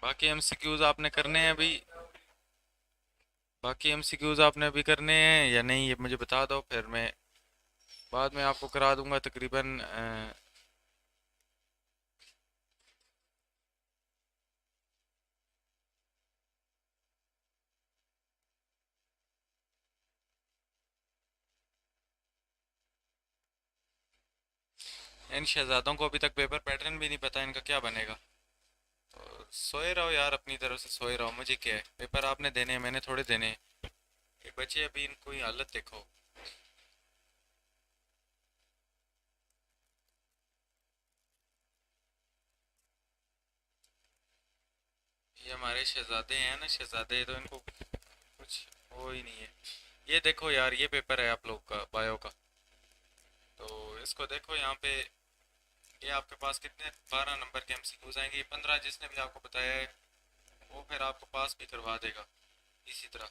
बाकी एमसीक्यूज आपने करने हैं अभी, बाकी एमसीक्यूज आपने अभी करने हैं या नहीं, ये मुझे बता दो, फिर मैं बाद में आपको करा दूंगा तकरीबन। इन शहजादों को अभी तक पेपर पैटर्न भी नहीं पता इनका क्या बनेगा। सोए रहो यार, अपनी तरफ से सोए रहो, मुझे क्या है, पेपर आपने देने हैं, मैंने थोड़े देने हैं। ये बच्चे अभी इनको ही हालत देखो। ये हमारे शहजादे हैं ना, शहजादे, तो इनको कुछ हो ही नहीं है। ये देखो यार, ये पेपर है आप लोग का बायो का। तो इसको देखो यहाँ पे, ये आपके पास कितने 12 नंबर के एमसीक्यूज आएंगे। ये 15 जिसने भी आपको बताया है वो फिर आपको पास भी करवा देगा इसी तरह।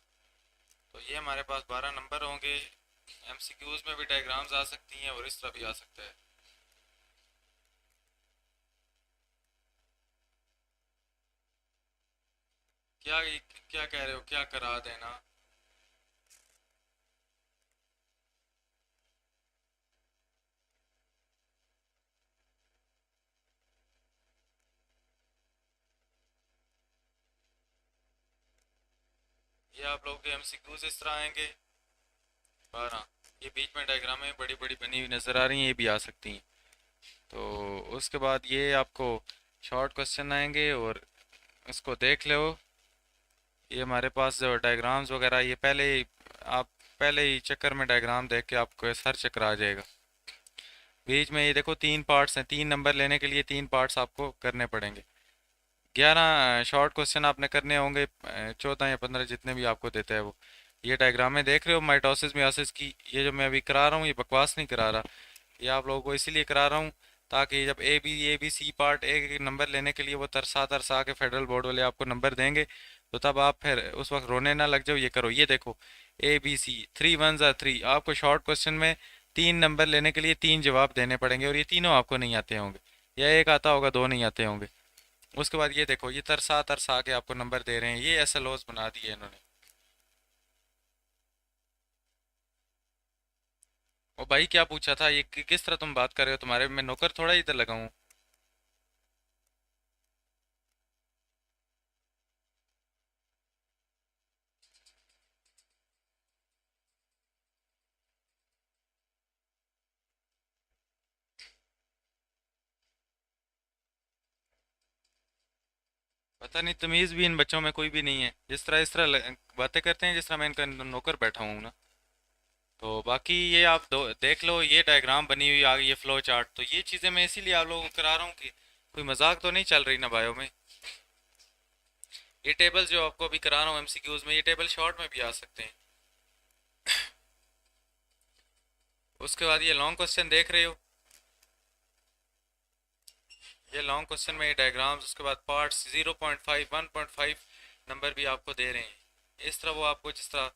तो ये हमारे पास 12 नंबर होंगे। एमसीक्यूज में भी डायग्राम्स आ सकती हैं और इस तरह भी आ सकता है। क्या क्या कह रहे हो, क्या करा देना? ये आप लोगों के एमसीक्यूज इस तरह आएंगे 12। ये बीच में डायग्रामें बड़ी बड़ी बनी हुई नज़र आ रही हैं, ये भी आ सकती हैं। तो उसके बाद ये आपको शॉर्ट क्वेश्चन आएंगे और इसको देख लो। ये हमारे पास जो डायग्राम्स वगैरह, ये पहले ही आप पहले ही चक्कर में डायग्राम देख के आपको सर चक्कर आ जाएगा। बीच में ये देखो 3 पार्ट्स हैं, 3 नंबर लेने के लिए 3 पार्ट्स आपको करने पड़ेंगे। 11 शॉर्ट क्वेश्चन आपने करने होंगे, 14 या 15 जितने भी आपको देता है वो। ये डायग्राम में देख रहे हो माइटोसिस मियोसिस की, ये जो मैं अभी करा रहा हूँ ये बकवास नहीं करा रहा। ये आप लोगों को इसीलिए करा रहा हूँ ताकि जब ए बी सी पार्ट एक एक नंबर लेने के लिए वो तरसा तरसा के फेडरल बोर्ड वाले आपको नंबर देंगे, तो तब आप फिर उस वक्त रोने ना लग जाओ। ये करो, ये देखो, ABC 3 1 3, आपको शॉर्ट क्वेश्चन में 3 नंबर लेने के लिए 3 जवाब देने पड़ेंगे और ये तीनों आपको नहीं आते होंगे, या एक आता होगा, दो नहीं आते होंगे। उसके बाद ये देखो, ये तरसा तरसा के आपको नंबर दे रहे हैं, ये SLOs बना दिए इन्होंने। ओ भाई, क्या पूछा था? ये किस तरह तुम बात कर रहे हो? तुम्हारे मैं नौकर थोड़ा इधर लगा हूँ। पता नहीं, तमीज भी इन बच्चों में कोई भी नहीं है, जिस तरह इस तरह बातें करते हैं जिस तरह मैं इनका नौकर बैठा हूँ ना। तो बाकी ये आप देख लो, ये डायग्राम बनी हुई आगे, ये फ्लो चार्ट, तो ये चीज़ें मैं इसीलिए आप लोगों को करा रहा हूँ कि कोई मजाक तो नहीं चल रही ना बायो में। ये टेबल जो आपको अभी करा रहा हूँ एमसीक्यूज में, ये टेबल शॉर्ट में भी आ सकते हैं। उसके बाद ये लॉन्ग क्वेश्चन देख रहे हो, ये लॉन्ग क्वेश्चन में ये डायग्राम्स, उसके बाद पार्ट्स 0.5 1.5 नंबर भी आपको दे रहे हैं। इस तरह वो आपको जिस तरह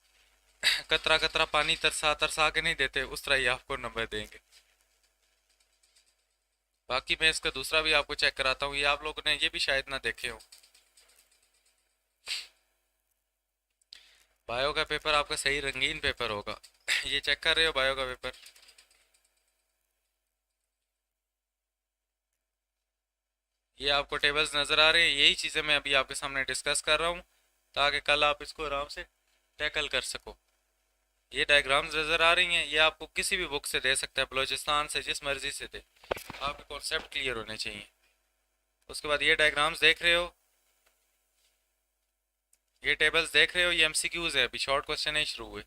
कतरा कतरा पानी तरसा तरसा के नहीं देते, उस तरह ही आपको नंबर देंगे। बाकी मैं इसका दूसरा भी आपको चेक कराता हूँ, ये आप लोगों ने ये भी शायद ना देखे हो। बायो का पेपर आपका सही रंगीन पेपर होगा। ये चेक कर रहे हो बायो का पेपर? ये आपको टेबल्स नज़र आ रहे हैं, यही चीज़ें मैं अभी आपके सामने डिस्कस कर रहा हूँ ताकि कल आप इसको आराम से टैकल कर सको। ये डायग्राम्स नज़र आ रही हैं, ये आपको किसी भी बुक से दे सकता है, बलोचिस्तान से, जिस मर्जी से दे, आपके कॉन्सेप्ट क्लियर होने चाहिए। उसके बाद ये डायग्राम्स देख रहे हो, ये टेबल्स देख रहे हो, ये एमसीक्यूज है, अभी शॉर्ट क्वेश्चन नहीं शुरू हुए।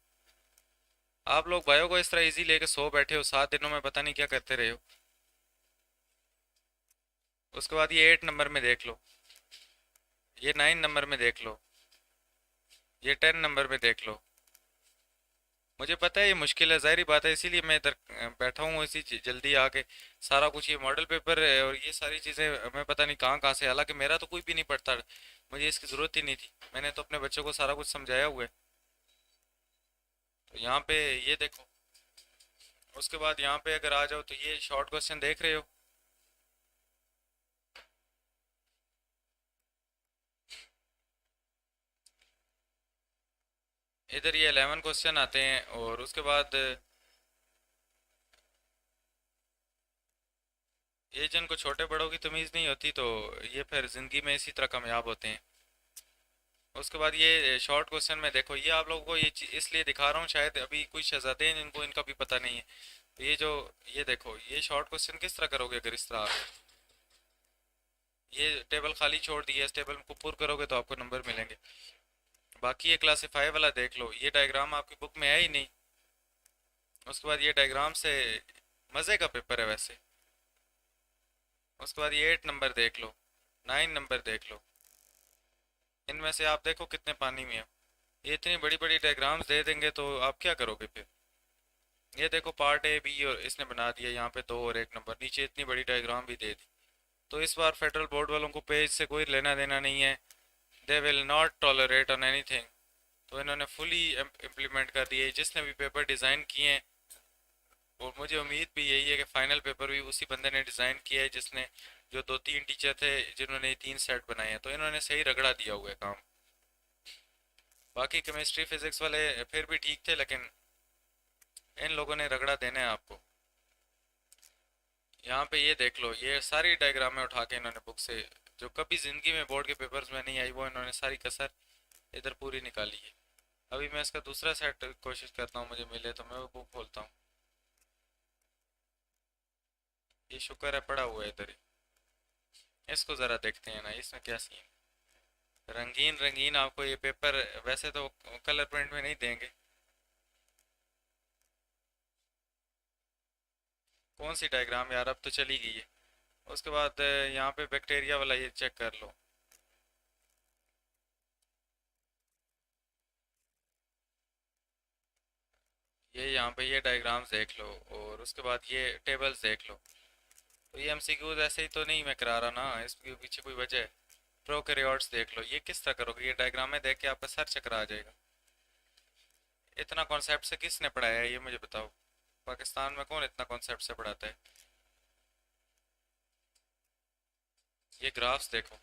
आप लोग बायो को इस तरह इजी लेके सो बैठे हो, 7 दिनों में पता नहीं क्या करते रहे हो। उसके बाद ये 8 नंबर में देख लो, ये 9 नंबर में देख लो, ये 10 नंबर में देख लो। मुझे पता है ये मुश्किल है, जाहिर बात है, इसीलिए मैं इधर बैठा हूँ इसी जल्दी आके। सारा कुछ ये मॉडल पेपर है और ये सारी चीज़ें मैं पता नहीं कहाँ कहाँ से, हालांकि मेरा तो कोई भी नहीं पढ़ता, मुझे इसकी ज़रूरत ही नहीं थी, मैंने तो अपने बच्चों को सारा कुछ समझाया हुआ है। तो यहाँ पे ये देखो, उसके बाद यहाँ पे अगर आ जाओ तो ये शॉर्ट क्वेश्चन देख रहे हो, इधर ये 11 क्वेश्चन आते हैं और उसके बाद ये जिनको छोटे बड़ों की तमीज़ नहीं होती तो ये फिर ज़िंदगी में इसी तरह कामयाब होते हैं। उसके बाद ये शॉर्ट क्वेश्चन में देखो, ये आप लोगों को ये इसलिए दिखा रहा हूँ, शायद अभी कुछ शहजादे हैं जिनको इनका भी पता नहीं है। तो ये जो, ये देखो, ये शॉर्ट क्वेश्चन किस तरह करोगे अगर इस तरह आ गए? ये टेबल खाली छोड़ दी है, इस टेबल को पुर करोगे तो आपको नंबर मिलेंगे। बाकी ये क्लासीफाई वाला देख लो, ये डायग्राम आपकी बुक में है ही नहीं। उसके बाद ये डायग्राम से मज़े का पेपर है वैसे। उसके बाद ये 8 नंबर देख लो, 9 नंबर देख लो, इनमें से आप देखो कितने पानी में है। ये इतनी बड़ी बड़ी डायग्राम्स दे देंगे तो आप क्या करोगे फिर। ये देखो पार्ट ए बी और इसने बना दिया, यहाँ पे 2 और 1 नंबर, नीचे इतनी बड़ी डायग्राम भी दे दी। तो इस बार फेडरल बोर्ड वालों को पेज से कोई लेना देना नहीं है। They will not tolerate on anything. तो इन्होंने फुली इम्प्लीमेंट कर दिया है जिसने भी पेपर डिज़ाइन किए हैं। और मुझे उम्मीद भी यही है कि फाइनल पेपर भी उसी बंदे ने डिज़ाइन किया है जिसने, जो 2-3 टीचर थे जिन्होंने 3 सेट बनाए हैं। तो इन्होंने सही रगड़ा दिया हुआ है काम। बाकी केमिस्ट्री फिजिक्स वाले फिर भी ठीक थे, लेकिन इन लोगों ने रगड़ा देना है आपको। यहाँ पे ये देख लो, ये सारी डायग्रामें उठा के इन्होंने बुक से, जो कभी ज़िंदगी में बोर्ड के पेपर्स में नहीं आई, वो इन्होंने सारी कसर इधर पूरी निकाली है। अभी मैं इसका दूसरा सेट कोशिश करता हूँ, मुझे मिले तो मैं वो बुक खोलता हूँ। ये शुक्र है पड़ा हुआ है इधर ही। इसको ज़रा देखते हैं ना, इसमें क्या सीन। रंगीन रंगीन आपको ये पेपर, वैसे तो कलर प्रिंट में नहीं देंगे। कौन सी डायग्राम यार, अब तो चली गई है। उसके बाद यहाँ पे बैक्टीरिया वाला ये चेक कर लो। ये यहाँ पे ये डायग्राम्स देख लो, और उसके बाद ये टेबल्स देख लो। तो ये एमसीक्यूज ऐसे ही तो नहीं मैं करा रहा ना, इसके पीछे कोई वजह है। प्रोकैरियोट्स देख लो, ये किस तरह करोगे, ये डायग्राम में देख के आपका सर चकरा आ जाएगा। इतना कॉन्सेप्ट से किसने पढ़ाया है ये मुझे बताओ। पाकिस्तान में कौन इतना कॉन्सेप्ट से पढ़ाता है। ये ग्राफ्स देखो,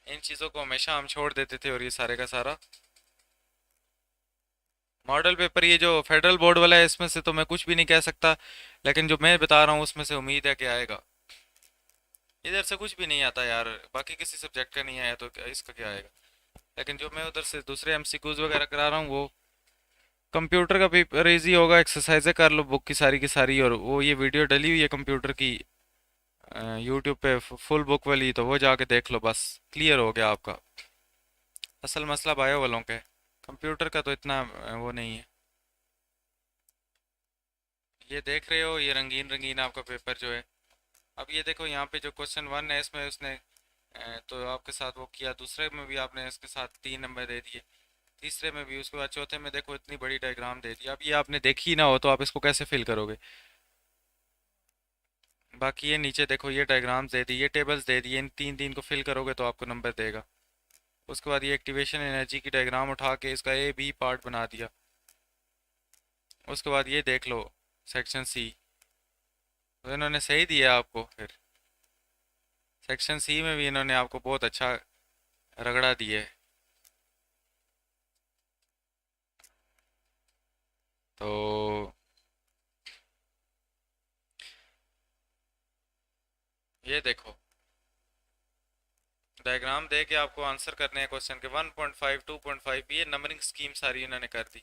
इन चीज़ों को हमेशा हम छोड़ देते थे, और ये सारे का सारा मॉडल पेपर, ये जो फेडरल बोर्ड वाला है इसमें से तो मैं कुछ भी नहीं कह सकता, लेकिन जो मैं बता रहा हूँ उसमें से उम्मीद है कि आएगा। इधर से कुछ भी नहीं आता यार, बाकी किसी सब्जेक्ट का नहीं आया तो इसका क्या आएगा। लेकिन जो मैं उधर से दूसरे एमसीक्यूज वगैरह करा रहा हूँ, वो कंप्यूटर का पेपर इजी होगा, एक्सरसाइजें कर लो बुक की सारी, और वो ये वीडियो डली हुई है कंप्यूटर की यूट्यूब पे, फुल बुक वाली, तो वो जाके देख लो, बस क्लियर हो गया आपका। असल मसला बायो वालों का है, कंप्यूटर का तो इतना वो नहीं है। ये देख रहे हो, ये रंगीन रंगीन आपका पेपर जो है। अब ये देखो यहाँ पे जो क्वेश्चन 1 है इसमें उसने तो आपके साथ वो किया, दूसरे में भी आपने इसके साथ 3 नंबर दे दिए, तीसरे में भी, उसके बाद चौथे में देखो इतनी बड़ी डायग्राम दे दी। अब ये आपने देखी ही ना हो तो आप इसको कैसे फिल करोगे। बाकी ये नीचे देखो, ये डायग्राम्स दे दी, ये टेबल्स दे दिए, इन तीन तीन को फिल करोगे तो आपको नंबर देगा। उसके बाद ये एक्टिवेशन एनर्जी की डायग्राम उठा के इसका ए बी पार्ट बना दिया। उसके बाद ये देख लो सेक्शन सी, तो इन्होंने सही दिया आपको। फिर सेक्शन सी में भी इन्होंने आपको बहुत अच्छा रगड़ा दिया है। तो ये देखो, डायग्राम दे के आपको आंसर करने हैं क्वेश्चन के 1.5 2.5, ये नंबरिंग स्कीम सारी इन्होंने कर दी।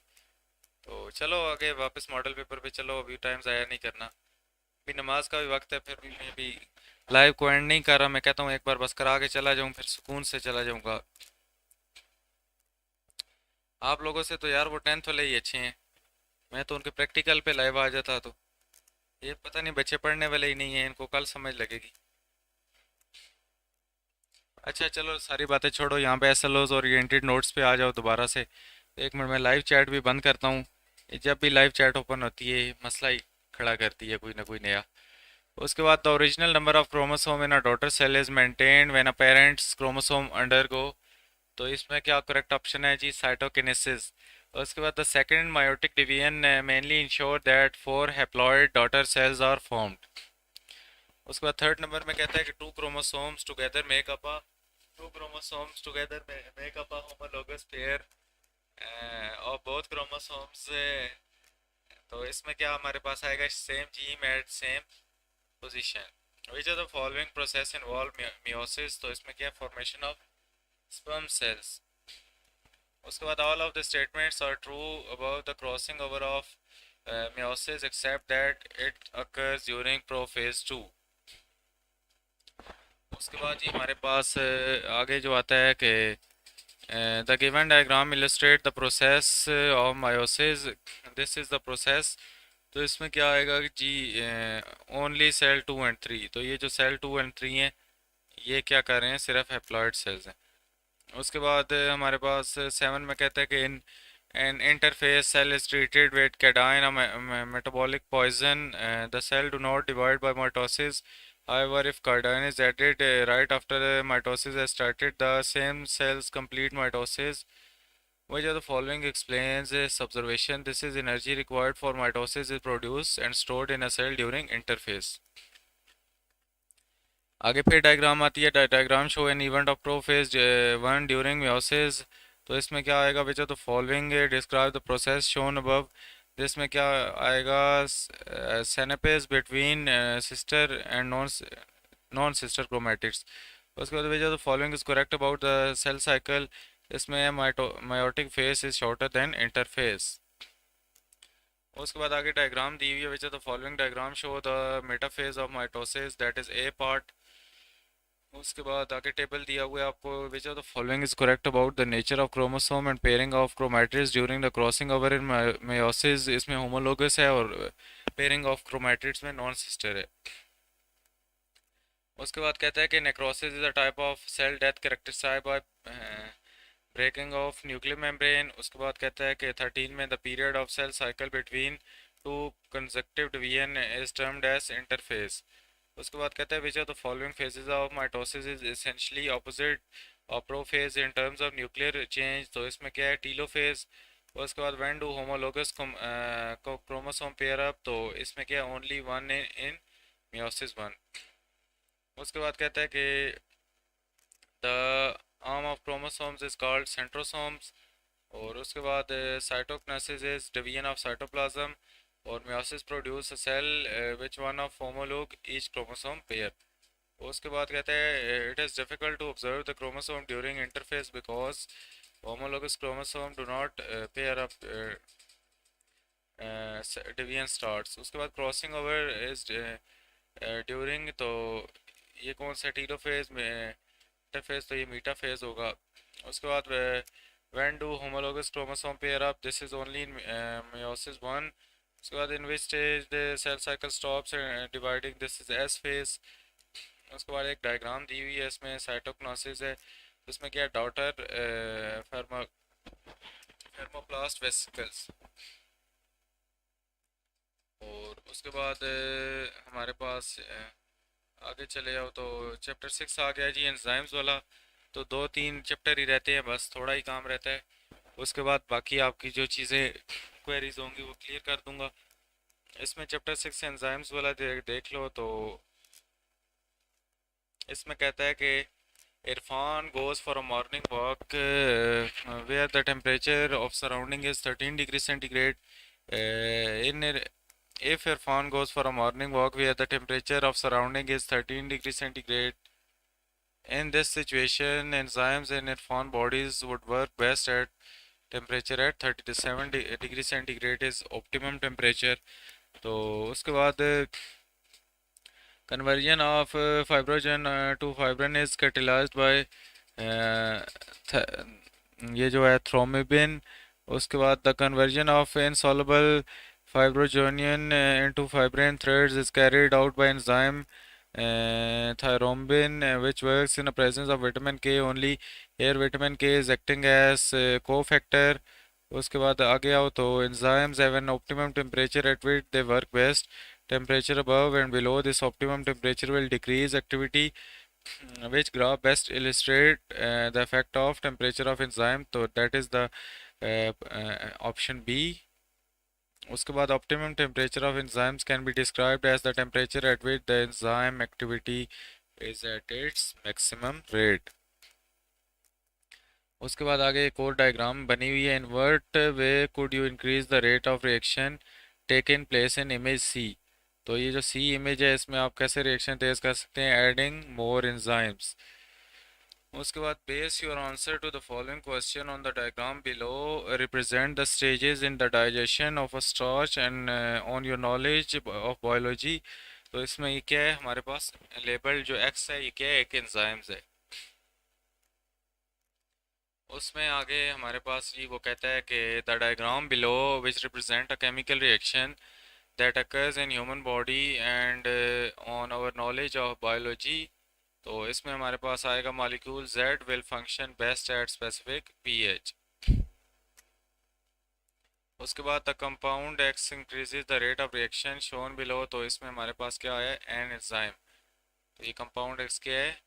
तो चलो आगे वापस मॉडल पेपर पे चलो, अभी टाइम ज़ाया नहीं करना। अभी नमाज का भी वक्त है, फिर भी मैं भी लाइव को एंड नहीं कर रहा। मैं कहता हूँ एक बार बस करा के चला जाऊँ, फिर सुकून से चला जाऊँगा। आप लोगों से तो यार वो 10th वाले ही अच्छे हैं, मैं तो उनके प्रैक्टिकल पे लाइव आ जाता। तो ये पता नहीं बच्चे पढ़ने वाले ही नहीं हैं, इनको कल समझ लगेगी। अच्छा चलो सारी बातें छोड़ो, यहाँ पे एसएलओज ओरिएंटेड नोट्स पे आ जाओ दोबारा से। एक मिनट में लाइव चैट भी बंद करता हूँ। ये जब भी लाइव चैट ओपन होती है मसला ही खड़ा करती है कोई ना कोई नया। उसके बाद the original number of chromosome in a daughter cell is maintained when a parents chromosome undergo. तो इसमें क्या करेक्ट ऑप्शन है जी, साइटोकिनेसिस। उसके बाद the second meiotic division mainly ensure that 4 haploid daughter cells are formed. उसके बाद third number में कहता है कि two chromosomes together make up a homologous pair of both chromosomes। तो इसमें क्या हमारे पास आएगा, same gene at same position. Which are the following process involve meiosis. तो इसमें क्या, फॉर्मेशन ऑफ स्पर्म सेल्स। उसके बाद all of the statements are true about the crossing over of meiosis except that it occurs during prophase 2। उसके बाद जी हमारे पास आगे जो आता है कि the given diagram illustrate the process of meiosis, this is the process. तो इसमें क्या आएगा कि जी ओनली सेल 2 एंड 3, तो ये जो सेल 2 एंड 3 हैं ये क्या कर रहे हैं, सिर्फ हैप्लॉइड सेल्स हैं। उसके बाद हमारे पास 7 में कहता है कि इन an interface cell is treated with cation, a metabolic poison. The cell do not divide by mitosis. However, if cation is added right after the mitosis has started, the same cells complete mitosis. Which of the following explains this observation? This is energy required for mitosis is produced and stored in a cell during interface. आगे फिर diagram आती है, diagram show an event of prophase 1 during meiosis. तो इसमें क्या आएगा, which of the following describe the process shown above. जिसमें क्या आएगा, synapsis between sister and non sister chromatids. उसके बाद which of the following is correct about the cell cycle. इसमें meiotic phase is shorter than interphase. उसके बाद आगे diagram दी हुई है, which of the following diagram show the metaphase of mitosis, that is a part. उसके बाद आगे टेबल दिया हुआ है आपको, which of the following is correct about the nature of chromosome and pairing of chromatids during the crossing over in meiosis. इसमें homologous है और पेयरिंग ऑफ क्रोमैटिड्स में नॉन सिस्टर है। उसके बाद कहता है कि necrosis is a type of cell death characterized by breaking of nuclear membrane. उसके बाद कहता है कि 13 में the period of cell cycle between two consecutive division is termed as interphase. उसके बाद कहता है which of the following phases of mitosis is essentially opposite of prophase in terms of nuclear change. तो इसमें क्या है, टीलोफेज। उसके बाद when do homologous chromosome pair up. तो इसमें क्या है, ओनली वन इन मियोसिस 1। उसके बाद कहता है कि the arm of chromosomes is called centrosomes. और उसके बाद cytokinesis is division of cytoplasm. और meiosis produce a cell which one of homolog each chromosome pair। उसके बाद कहते हैं it is difficult to observe the chromosome during interphase because homologous chromosome do not pair up division starts। उसके बाद crossing over is during, तो ये कौन सा टीलोफेज में इंटरफेज, तो ये मीटाफेज होगा। उसके बाद when do homologous chromosome pair up, this is only in meiosis 1। उसके बाद in which stage the cell cycle stops dividing, this is S phase. उसके बाद एक डायग्राम दी हुई है, इसमें साइटोकिनेसिस है। इसमें क्या है, डॉटर फेर्मोप्लास्ट वेसिकल्स। और उसके बाद हमारे पास आगे चले जाओ तो चैप्टर 6 आ गया जी, एंजाइम्स वाला। तो 2-3 चैप्टर ही रहते हैं, बस थोड़ा ही काम रहता है। उसके बाद बाकी आपकी जो चीज़ें क्वेरीज होंगी वो क्लियर कर दूंगा। इसमें चैप्टर 6 एंजाइम्स वाला देख लो। तो इसमें कहता है कि Irfan goes for a morning walk where the temperature of surrounding is 13 degree centigrade. In if Irfan goes for a morning walk where the temperature of surrounding is 13 degree centigrade, in this situation enzymes in Irfan bodies would work best at temperature at 37 degree centigrade is optimum temperature। तो उसके बाद conversion of fibrogen to fibrin is catalyzed by ये जो है thrombin. उसके बाद the conversion of insoluble fibrogenian into fibrin threads is carried out by enzyme thrombin which works in the presence of vitamin K only। here vitamin K is acting as cofactor। उसके बाद आगे आओ तो enzymes have an optimum temperature at which they work best। temperature above and below this optimum temperature will decrease activity। which graph best illustrate the effect of temperature of enzyme। तो that is the option B। उसके बाद optimum temperature of enzymes can be described as the temperature at which the enzyme activity is at its maximum rate। उसके बाद आगे एक और diagram बनी हुई है, in what way could you increase the rate of reaction taken place in image C. तो ये जो सी इमेज है इसमें आप कैसे रिएक्शन तेज कर सकते हैं, एडिंग मोर एंजाइम्स। उसके बाद base your answer to the following question on the diagram below, represent the stages in the digestion of a starch and on your knowledge of biology. तो इसमें ये क्या है हमारे पास लेबल जो एक्स है ये क्या है, एक एंजाइम्स है। उसमें आगे हमारे पास ये वो कहता है कि the diagram below which represent a chemical reaction that occurs in human body and on our knowledge of biology. तो इसमें हमारे पास आएगा molecule Z will function best at specific pH. उसके बाद the compound X increases the rate of reaction shown below. तो इसमें हमारे पास क्या है एन एंजाइम। तो ये कंपाउंड X क्या है,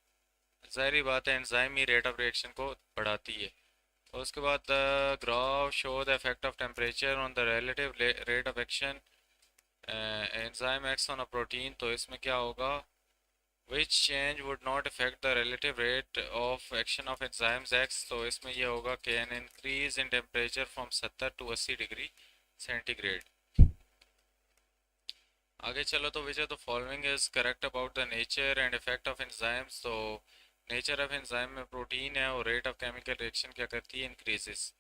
जाहिर बात है enzyme he rate of reaction को बढ़ाती है। और उसके बाद the graph show the effect of temperature on the relative rate of action enzyme x on a protein. तो इसमें क्या होगा, which change would not affect the relative rate of action of enzymes X। तो इसमें ये होगा कि an increase in temperature from 70 to 80 degree centigrade. आगे चलो तो which of the following is correct about the nature and effect of enzymes। तो nature of enzyme में प्रोटीन है और रेट ऑफ केमिकल रिएक्शन क्या करती है, इंक्रीजेस।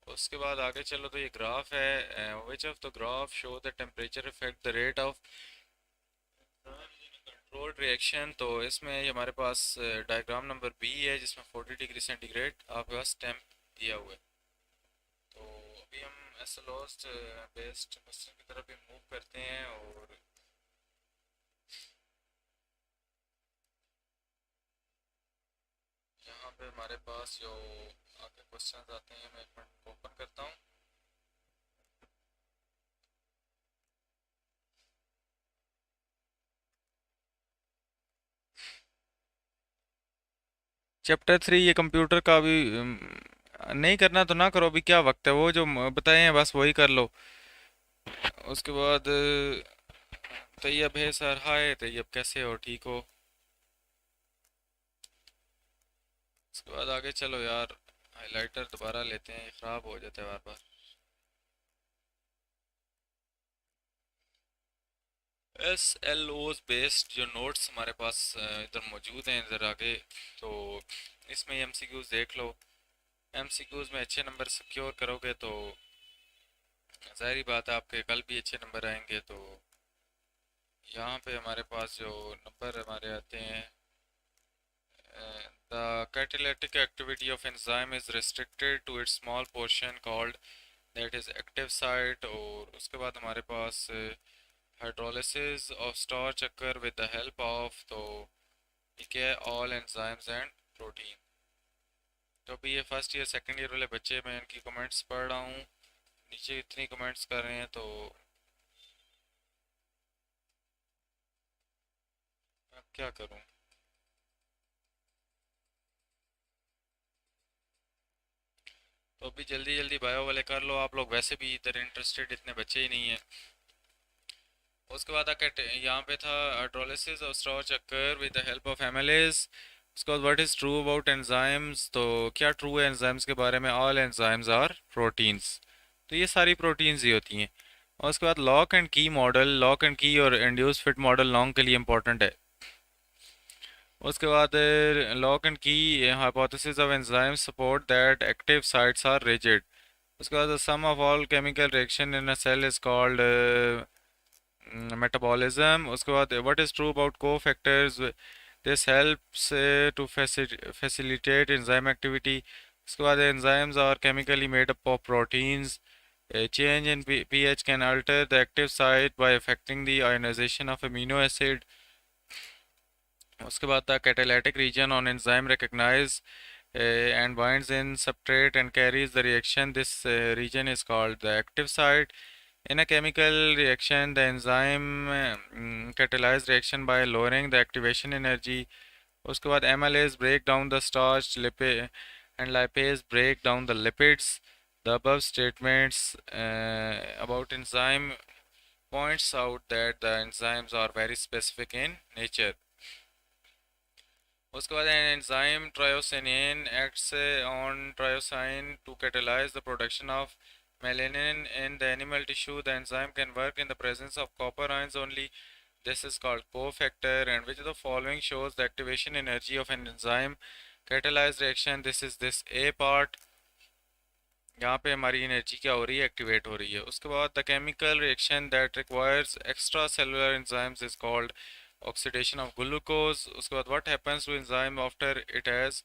उसके बाद आगे चलो तो ये ग्राफ है which of the graph show the temperature effect the rate of controlled reaction. तो इसमें ये हमारे पास डायग्राम नंबर बी है जिसमें 40 डिग्री सेंटीग्रेड आपके पास टेम्प दिया हुआ है। तो अभी हम एसोलॉस्ट बेस्ड क्वेश्चन की तरफ भी मूव करते हैं और यहाँ पे हमारे पास जो आगे क्वेश्चन आते हैं मैं एक मिनट ओपन करता हूँ। चैप्टर 3 ये कंप्यूटर का भी नहीं करना तो ना करो, अभी क्या वक्त है, वो जो बताए हैं बस वही कर लो। उसके बाद तैयब है सर, हाय तैयब कैसे हो, ठीक हो। उसके बाद आगे चलो यार, हाइलाइटर दोबारा लेते हैं, ये ख़राब हो जाता है बार बार। एस एल ओज बेस्ड जो नोट्स हमारे पास इधर मौजूद हैं इधर आगे। तो इसमें एम सी क्यूज़ देख लो, एम सी क्यूज़ में अच्छे नंबर सिक्योर करोगे तो जाहिर बात है आपके कल भी अच्छे नंबर आएंगे। तो यहाँ पे हमारे पास जो नंबर हमारे आते हैं, the catalytic activity of enzyme is restricted to its small portion called that is active site। और उसके बाद हमारे पास hydrolysis of starch occur with the help of, तो ठीक है, all enzymes and protein। तो अभी ये फर्स्ट ईयर सेकंड ईयर वाले बच्चे, मैं इनकी कमेंट्स पढ़ रहा हूँ, नीचे इतनी कमेंट्स कर रहे हैं तो मैं क्या करूँ। तो अभी जल्दी जल्दी बायो वाले कर लो आप लोग, वैसे भी इधर इंटरेस्टेड इतने बच्चे ही नहीं है। उसके बाद आके यहाँ पे था hydrolysis of starch occur with the help of amylase. उसके बाद what is true about enzymes. तो क्या ट्रू है एंजाइम्स के बारे में, ऑल एंजाइम्स आर प्रोटीन्स। तो ये सारी प्रोटीन्स ही होती हैं। और उसके बाद लॉक एंड की मॉडल, लॉक एंड की और इंड्यूस फिट मॉडल लॉन्ग के लिए इंपॉर्टेंट है। उसके बाद lock and key hypothesis of enzymes support that active sites are rigid. उसके बाद sum of all chemical reaction in a cell is called metabolism. उसके बाद what is true about co factors, this helps to facilitate enzyme activity. उसके बाद enzymes are chemically made up of proteins, change in pH can alter the active site by affecting the ionization of amino acid। उसके बाद था catalytic region on enzyme recognize and binds in substrate and carries the reaction, this region is called the active site। In a chemical reaction, the enzyme catalyze reaction by lowering the activation energy। उसके बाद MLAs break down the starch, lipid and lipase break down the lipids। The above statements about enzyme points out that the enzymes are very specific in nature। उसके बाद enzyme triosinane acts on triosin to catalyze the production of melanin in the animal tissue। The enzyme can work in the presence of copper ions only, this is called cofactor। And which of the following shows the activation energy of an enzyme catalyzed reaction, this is this A part। यहाँ पे हमारी energy क्या हो रही है, activate हो रही है। उसके बाद the chemical reaction that requires extra cellular enzymes is called oxidation of glucose. उसके बाद what happens to enzyme after it has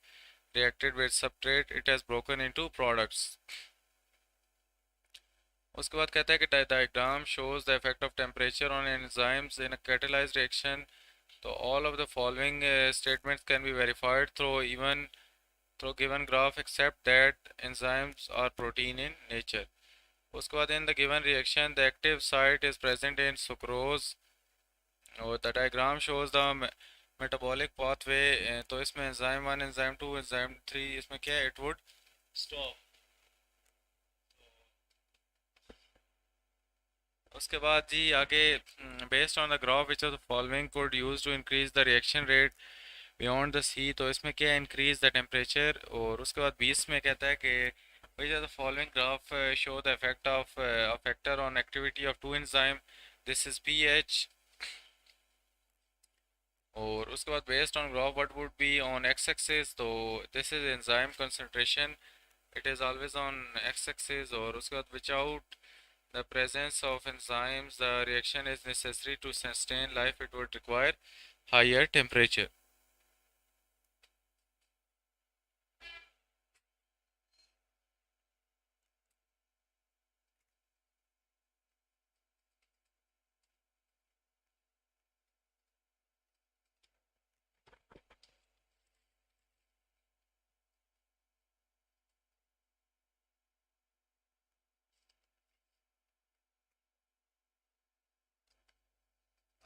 reacted with substrate it has broken into products। उसके बाद कहता है कि diagram shows the effect of temperature on enzymes in a catalyzed reaction। तो all of the following statements can be verified through given graph except that enzymes are protein in nature। उसके बाद in the given reaction the active site is present in sucrose और the diagram shows the metabolic pathway। तो इसमें enzyme 1 enzyme 2 enzyme 3 इसमें क्या है, it would stop। उसके बाद जी आगे, based on the graph which of the following could use to increase the reaction rate beyond the C. तो इसमें क्या है, इंक्रीज द टेम्परेचर। और उसके बाद 20 में कहता है कि which of the following graph show the effect of a factor on activity of two enzyme. This is pH. और उसके बाद based on graph what would be on X axis. तो this is enzyme concentration, it is always on X axis. और उसके बाद विचाउट the presence of enzymes, the reaction is necessary to sustain life, it would require higher temperature।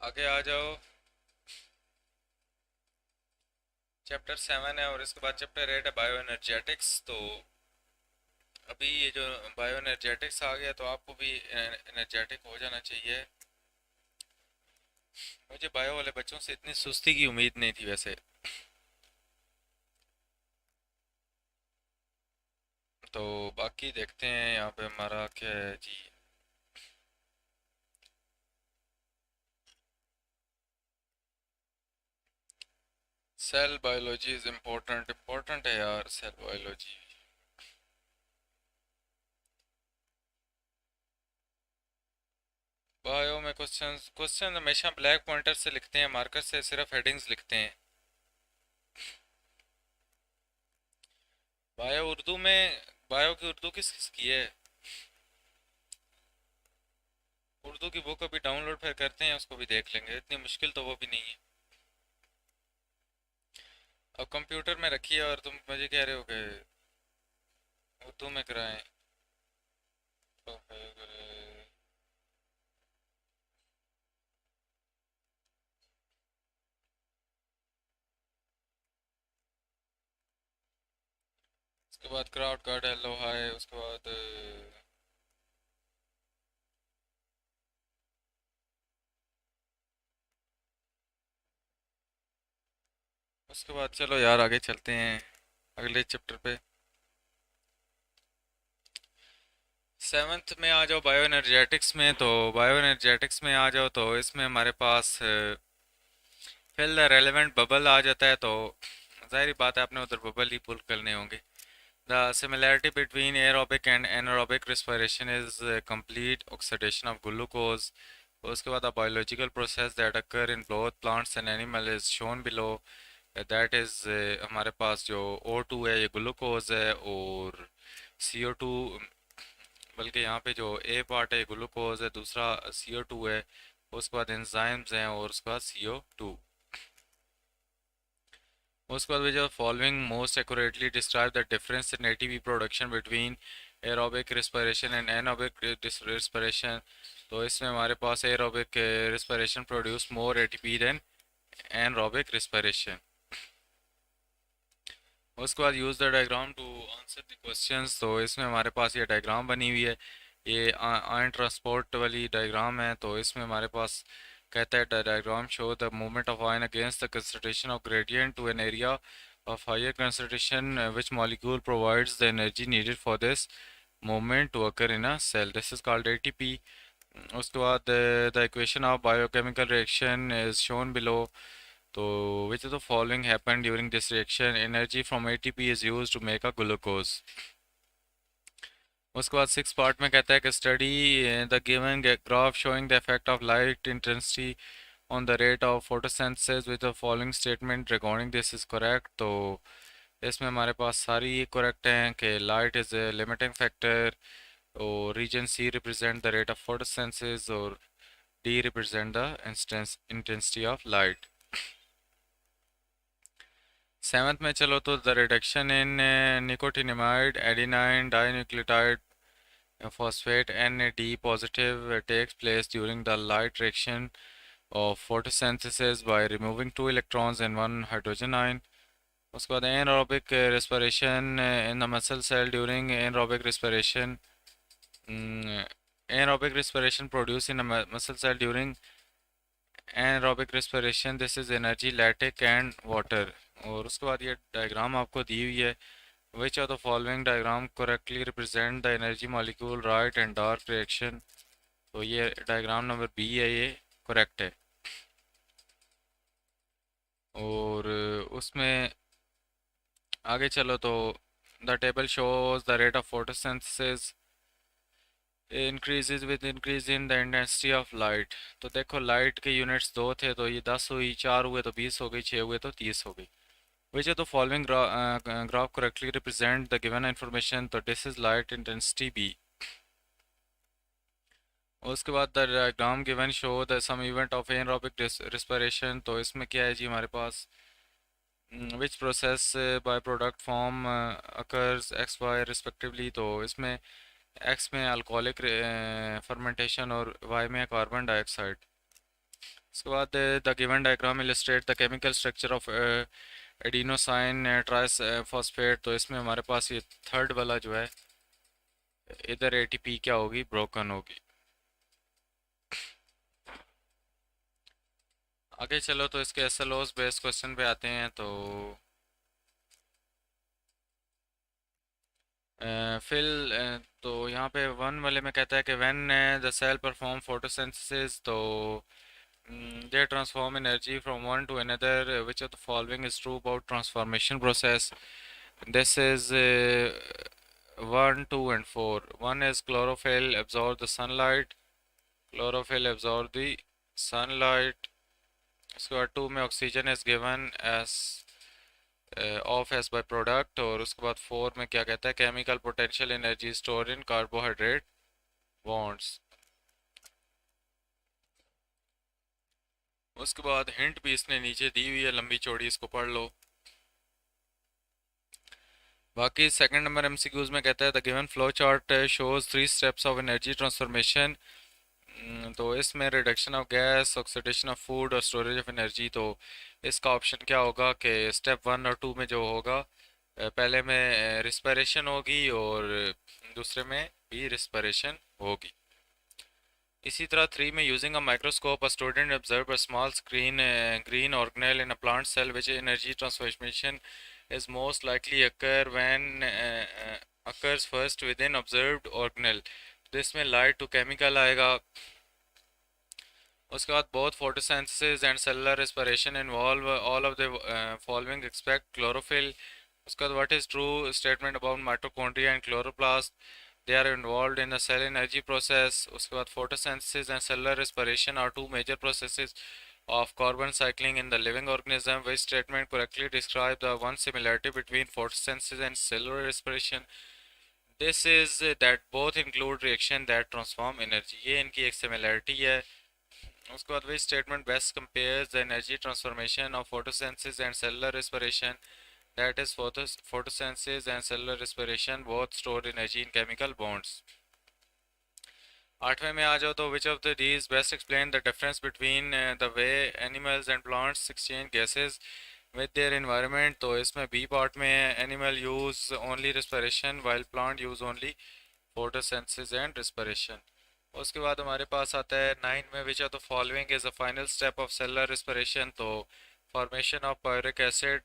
आगे आ जाओ, chapter 7 है और इसके बाद चैप्टर 8 है बायो एनर्जेटिक्स। तो अभी ये जो बायो एनर्जेटिक्स आ गया तो आपको भी एनर्जेटिक हो जाना चाहिए। मुझे बायो वाले बच्चों से इतनी सुस्ती की उम्मीद नहीं थी वैसे। तो बाकी देखते हैं यहाँ पे हमारा क्या है जी। Cell biology is important, important है यार सेल बायोलॉजी। बायो में क्वेश्चंस क्वेश्चन हमेशा ब्लैक पॉइंटर से लिखते हैं, मार्कर से सिर्फ हेडिंग्स लिखते हैं। बायो उर्दू में, बायो की उर्दू किस किस की है? उर्दू की बुक अभी डाउनलोड फिर करते हैं, उसको भी देख लेंगे, इतनी मुश्किल तो वो भी नहीं है। अब कंप्यूटर में रखी है और तुम मुझे कह रहे हो कि उर्दू में कराएं। तो फिर उसके बाद क्राउड कार्ड हेलो हाय। उसके बाद उसके बाद चलो यार आगे चलते हैं अगले चैप्टर पे। सेवन्थ में आ जाओ बायो एनर्जेटिक्स में। तो बायो एनर्जेटिक्स में आ जाओ तो इसमें हमारे पास फिल द रेलेवेंट बबल आ जाता है। तो जाहिर बात है आपने उधर बबल ही पुल करने होंगे। The similarity between aerobic and anaerobic respiration is complete oxidation of glucose। उसके बाद biological process that occur in both plants and animal is shown below. That is हमारे पास जो O2 है ये ग्लूकोज है और CO2, बल्कि यहाँ पे जो ए पार्ट है ग्लूकोज है, दूसरा CO2 है। उसके बाद एंजाइम्स हैं और उसके बाद CO2। उसके बाद जो following most accurately describe the difference in ATP production between aerobic respiration and anaerobic respiration. तो इसमें हमारे पास aerobic respiration produce more ATP than anaerobic respiration. उसके बाद use the diagram to answer the questions. तो इसमें हमारे पास ये डायग्राम बनी हुई है, ये आयन ट्रांसपोर्ट वाली डायग्राम है। तो इसमें हमारे पास कहता है diagram show the movement of ion against the concentration of gradient to an area of higher concentration which molecule provides the energy needed for this movement to occur in a cell, this is called ATP. उसके बाद the equation of biochemical reaction is shown below. तो which of the following happened during this reaction? Energy from ATP is used to make a glucose। उसके बाद six part में कहता है कि study the given graph showing the effect of light intensity on the rate of photosynthesis with the following statement regarding this is correct. तो इसमें हमारे पास सारी ये करेक्ट हैं कि light is a limiting factor, और region C represent the rate of photosynthesis, और D represent the intensity of light. Seventh में चलो तो the reduction in nicotinamide adenine dinucleotide phosphate NAD positive takes place during the light reaction of photosynthesis by removing two electrons and one hydrogen ion. उसके बाद anaerobic respiration in the muscle cell during anaerobic respiration. Anaerobic respiration produced in a muscle cell during anaerobic respiration. This is energy, lactic and water. और उसके बाद ये diagram आपको दी हुई है। Which of the following diagram correctly represent the energy molecule right and dark reaction? तो ये diagram number B है, ये करेक्ट है। और उसमें आगे चलो तो the table shows the rate of photosynthesis increases with increase in the intensity of light. तो देखो लाइट के यूनिट्स दो थे, तो ये 10 हुई, 4 हुए तो 20 हो गई, 6 हुए तो 30 हो गई। Which of the following graph correctly represent the given information? तो this is light intensity B। उसके बाद the diagram given show the some event of anaerobic respiration. तो इसमें क्या है जी हमारे पास, which process by product form occurs X Y respectively. तो इसमें एक्स में अल्कोहलिक फर्मेंटेशन और वाई में कार्बन डाइऑक्साइड। उसके बाद the given diagram illustrate the chemical structure of adenosine triphosphate. तो इसमें हमारे पास ये थर्ड वाला जो है, इधर एटीपी क्या होगी, ब्रोकन होगी। आगे चलो तो इसके एसएलओस बेस्ड क्वेश्चन पे आते हैं। तो फिल तो यहाँ पे वन वाले में कहता है कि when the cell perform photosynthesis, तो they transform energy from one to another. Which of the following is true about transformation process? This is 1, 2 and 4. One is chlorophyll absorb the sunlight. Chlorophyll absorb the sunlight. उसके बाद 2 में oxygen is given as of as by product. और उसके बाद 4 में क्या कहता है, chemical potential energy store in carbohydrate bonds. उसके बाद हिंट भी इसने नीचे दी हुई है लंबी चौड़ी, इसको पढ़ लो। बाकी सेकंड नंबर एमसीक्यूज में कहता है the given flow chart shows 3 steps of energy transformation. तो इसमें reduction of gas, oxidation of food और स्टोरेज ऑफ एनर्जी। तो इसका ऑप्शन क्या होगा कि स्टेप 1 और 2 में जो होगा, पहले में रिस्पिरेशन होगी और दूसरे में भी रिस्पिरेशन होगी। इसी तरह 3 में using a microscope a student observe a small screen green organelle in a plant cell which energy transformation is most likely occur when occurs first within observed organelle। तो इसमें लाइट टू केमिकल आएगा। उसके बाद both photosynthesis and cellular respiration involve all of the following except chlorophyll। उसके बाद what is true statement about mitochondria and chloroplast? They are involved in the cell energy process। उसके बाद photosynthesis and cellular respiration are two major processes of carbon cycling in the living organism। Which statement correctly describe the one similarity between photosynthesis and cellular respiration? This is that both include reaction that transform energy। ये इनकी एक similarity है। उसके बाद which statement best compares the energy transformation of photosynthesis and cellular respiration? That is photosynthesis and cellular respiration both store energy in chemical bonds। आठवें में आ जाओ तो which of the these best explain the difference between the way animals and plants exchange gases with their environment। तो इसमें B part में है animal use only respiration while plant use only photosynthesis and respiration। उसके बाद हमारे पास आता है 9 में विच of the following is the final step of cellular respiration। तो फॉर्मेशन ऑफ पायरिक एसिड,